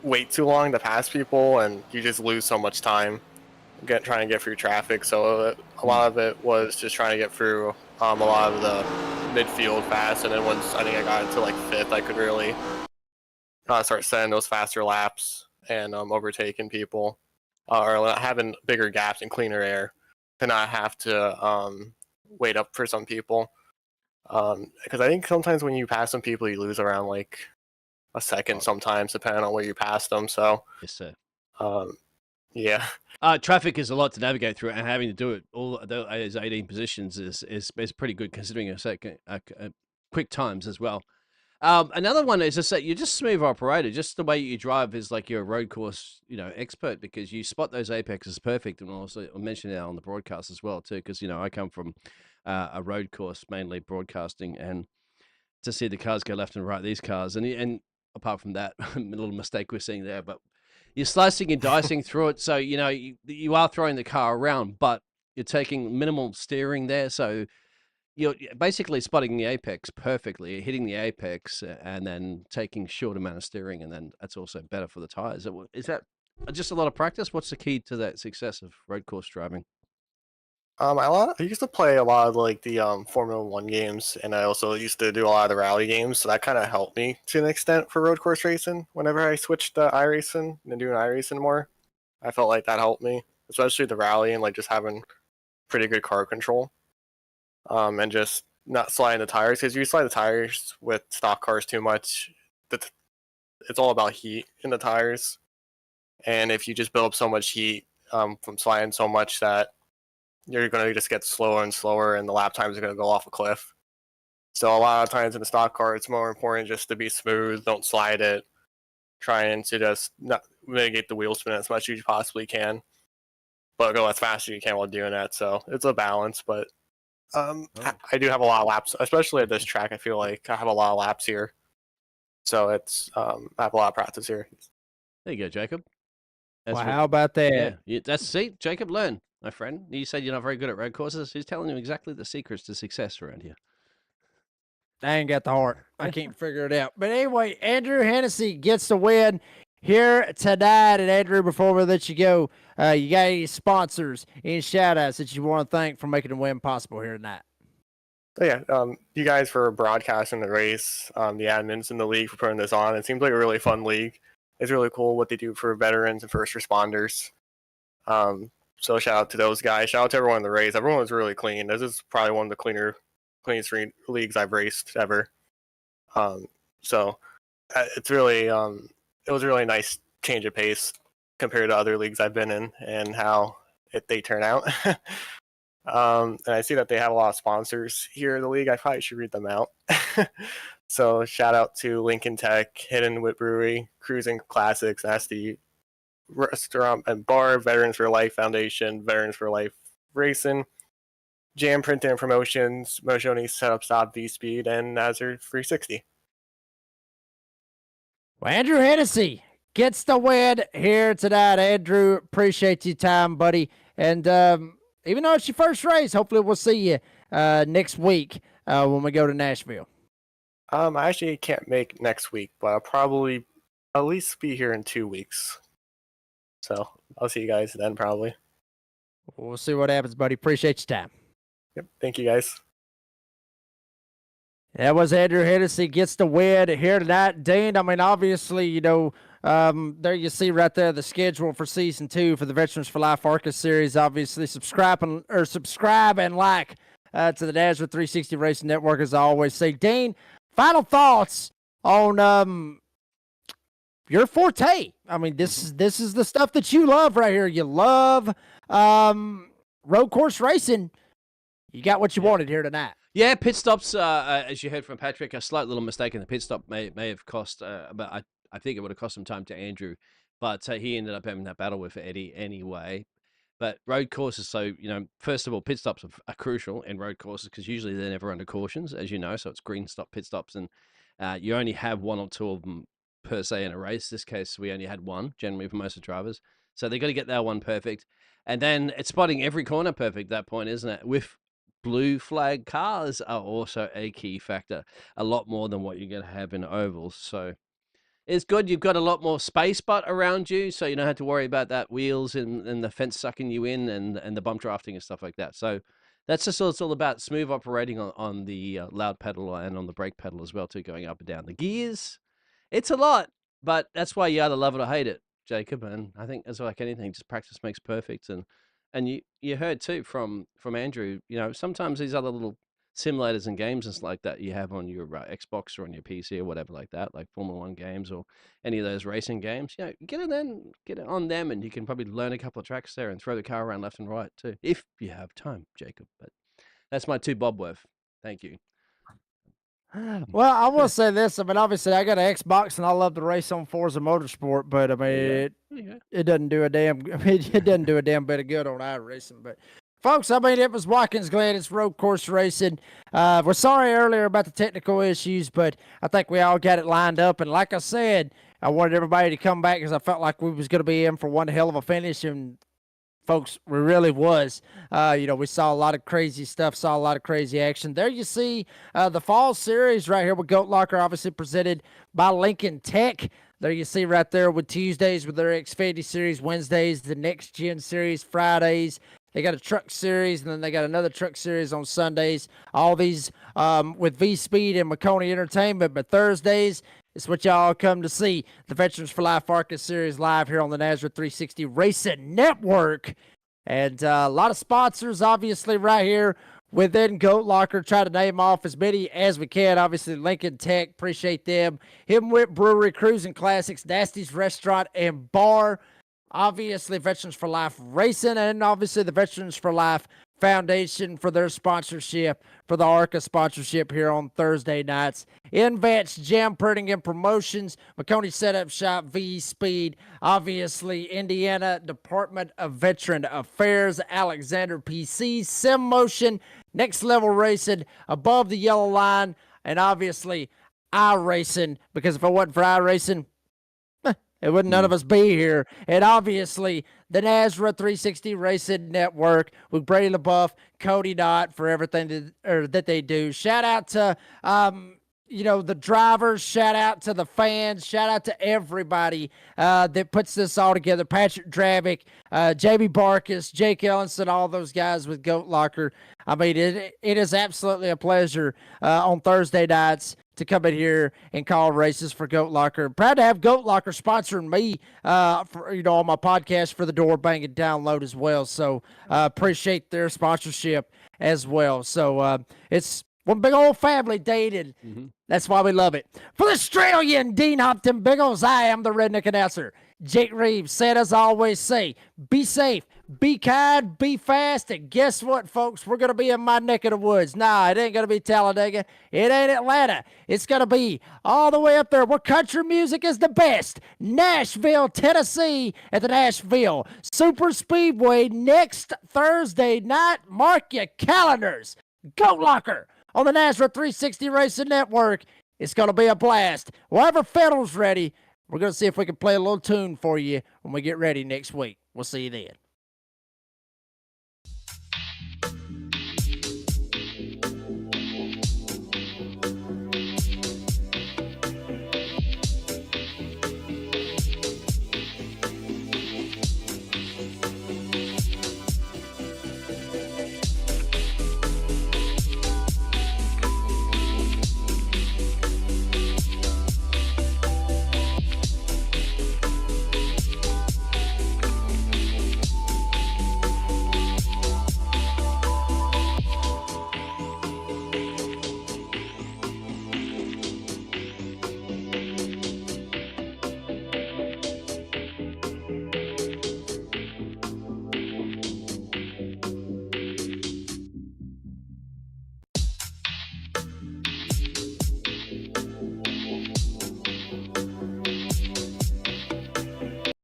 wait too long to pass people, and you just lose so much time trying to get through traffic. So a lot of it was just trying to get through a lot of the midfield fast, and then once I think I got into 5th, I could really start setting those faster laps and overtaking people, or having bigger gaps and cleaner air to not have to wait up for some people. Because I think sometimes when you pass some people, you lose around a second sometimes, depending on where you pass them. So Yes, sir. yeah, Traffic is a lot to navigate through, and having to do it all those 18 positions is pretty good considering quick times as well. Another one is just that you're just smooth operator. Just the way you drive is like you're a road course, expert because you spot those apexes perfect. And also I mentioned that on the broadcast as well too, because I come from a road course mainly broadcasting, and to see the cars go left and right, these cars, and apart from that, a little mistake we're seeing there, but you're slicing and dicing through it, so you are throwing the car around, but you're taking minimal steering there, so you're basically spotting the apex perfectly, you're hitting the apex, and then taking short amount of steering, and then that's also better for the tires. Is that just a lot of practice? What's the key to that success of road course driving? I used to play a lot of like the Formula One games, and I also used to do a lot of the rally games. So that kind of helped me to an extent for road course racing. Whenever I switched to iRacing and doing iRacing more, I felt like that helped me, especially the rally and like just having pretty good car control, and just not sliding the tires. Because you slide the tires with stock cars too much, it's all about heat in the tires, and if you just build up so much heat from sliding so much that you're going to just get slower and slower, and the lap times are going to go off a cliff. So a lot of times in the stock car, it's more important just to be smooth, don't slide it, trying to just not mitigate the wheel spin as much as you possibly can, but go as fast as you can while doing that. So it's a balance, but I do have a lot of laps, especially at this track. I feel like I have a lot of laps here, so it's I have a lot of practice here. There you go, Jacob. Well, how about that? Yeah, see, Jacob, learn, my friend. You said you're not very good at road courses. He's telling you exactly the secrets to success around here. I ain't got the heart. I can't figure it out. But anyway, Andrew Hennessy gets the win here tonight. And Andrew, before we let you go, you got any sponsors, any shout outs that you want to thank for making the win possible here tonight? So yeah, you guys for broadcasting the race, the admins in the league for putting this on. It seems like a really fun league. It's really cool what they do for veterans and first responders. So shout out to those guys. Shout out to everyone in the race. Everyone was really clean. This is probably one of the cleanest leagues I've raced ever. So it's really it was a really nice change of pace compared to other leagues I've been in and how they turn out. And I see that they have a lot of sponsors here in the league. I probably should read them out. So shout out to Lincoln Tech, Hidden Wit Brewery, Cruising Classics, Nasty Restaurant and Bar, Veterans for Life Foundation, Veterans for Life Racing, Jam Print and Promotions, Mojoni Setup Stop V-Speed, and Nazar 360. Well, Andrew Hennessy gets the win here tonight. Andrew, appreciate your time, buddy. And even though it's your first race, hopefully we'll see you next week when we go to Nashville. I actually can't make next week, but I'll probably at least be here in 2 weeks. So I'll see you guys then, probably. We'll see what happens, buddy. Appreciate your time. Yep. Thank you, guys. That was Andrew Hennessy gets the win here tonight. Dean, I mean, obviously, there you see right there the schedule for season 2 for the Veterans for Life ARCA series. Obviously, subscribe and like to the NASRA 360 Racing Network, as I always say. Dean, final thoughts on your forte. I mean, this is the stuff that you love right here. You love road course racing. You got what you wanted here tonight. Yeah, pit stops, as you heard from Patrick, a slight little mistake in the pit stop may have cost, but I think it would have cost some time to Andrew, but he ended up having that battle with Eddie anyway. But road courses, so, first of all, pit stops are crucial in road courses because usually they're never under cautions, as you know, so it's green stop, pit stops, and you only have one or two of them per se in a race. This case, we only had one, generally for most of the drivers. So they got to get that one perfect. And then it's spotting every corner perfect at that point, isn't it? With blue flag cars are also a key factor, a lot more than what you're going to have in ovals. So it's good. You've got a lot more space but around you, so you don't have to worry about that wheels and the fence sucking you in and the bump drafting and stuff like that. So that's just what it's all about, smooth operating on the loud pedal and on the brake pedal as well, too, going up and down. The gears, it's a lot, but that's why you either love it or hate it, Jacob. And I think it's like anything, just practice makes perfect. And you heard too from Andrew, sometimes these other little simulators and games and stuff like that you have on your Xbox or on your PC or whatever like that, like Formula One games or any of those racing games, get it on them, and you can probably learn a couple of tracks there and throw the car around left and right too, if you have time, Jacob. But that's my 2 bob worth. Thank you. Well, I will say this. I mean, obviously, I got an Xbox, and I love to race on Forza Motorsport, but I mean, it doesn't do a damn. I mean, it doesn't do a damn bit of good on iRacing. But folks, I mean, it was Watkins Glen. It's road course racing. We're sorry earlier about the technical issues, but I think we all got it lined up. And like I said, I wanted everybody to come back because I felt like we was going to be in for one hell of a finish, and folks, we really was. We saw a lot of crazy stuff, saw a lot of crazy action. There you see the fall series right here with Goat Locker, obviously presented by Lincoln Tech. There you see right there with Tuesdays with their Xfinity series, Wednesdays, the Next Gen series, Fridays. They got a truck series, and then they got another truck series on Sundays. All these with V-Speed and McConey Entertainment. But Thursdays, it's what y'all come to see. The Veterans for Life ARCA series live here on the Nazareth 360 Racing Network. And a lot of sponsors, obviously, right here within Goat Locker. Try to name off as many as we can. Obviously, Lincoln Tech, appreciate them. Hidden Brewery, Cruising Classics, Nasty's Restaurant and Bar. Obviously, Veterans for Life Racing, and obviously the Veterans for Life Foundation for their sponsorship, for the ARCA sponsorship here on Thursday nights. InVets, Jam Printing and Promotions, McConey Setup Shop, V-Speed, obviously Indiana Department of Veteran Affairs, Alexander PC, Sim Motion, Next Level Racing, Above the Yellow Line, and obviously iRacing, because if it wasn't for iRacing, it wouldn't none of us be here. And obviously, the Nazareth 360 Racing Network with Brady LaBeouf, Cody Knott for everything that they do. Shout out to, the drivers. Shout out to the fans. Shout out to everybody that puts this all together. Patrick Dravick, Jamie Barkus, Jake Ellenson, all those guys with Goat Locker. I mean, it is absolutely a pleasure on Thursday nights to come in here and call races for Goat Locker. Proud to have Goat Locker sponsoring me, on my podcast for the Door Bang and Download as well. So appreciate their sponsorship as well. So it's one big old family date, and that's why we love it. For the Australian Dean Hopton Biggles, I am the redneck announcer, Jake Reeves. Said as I always say, be safe, be kind, be fast, and guess what, folks? We're going to be in my neck of the woods. Nah, it ain't going to be Talladega. It ain't Atlanta. It's going to be all the way up there where country music is the best. Nashville, Tennessee at the Nashville Super Speedway next Thursday night. Mark your calendars. Goat Locker on the Nazareth 360 Racing Network. It's going to be a blast. Wherever Fiddle's ready, we're going to see if we can play a little tune for you when we get ready next week. We'll see you then.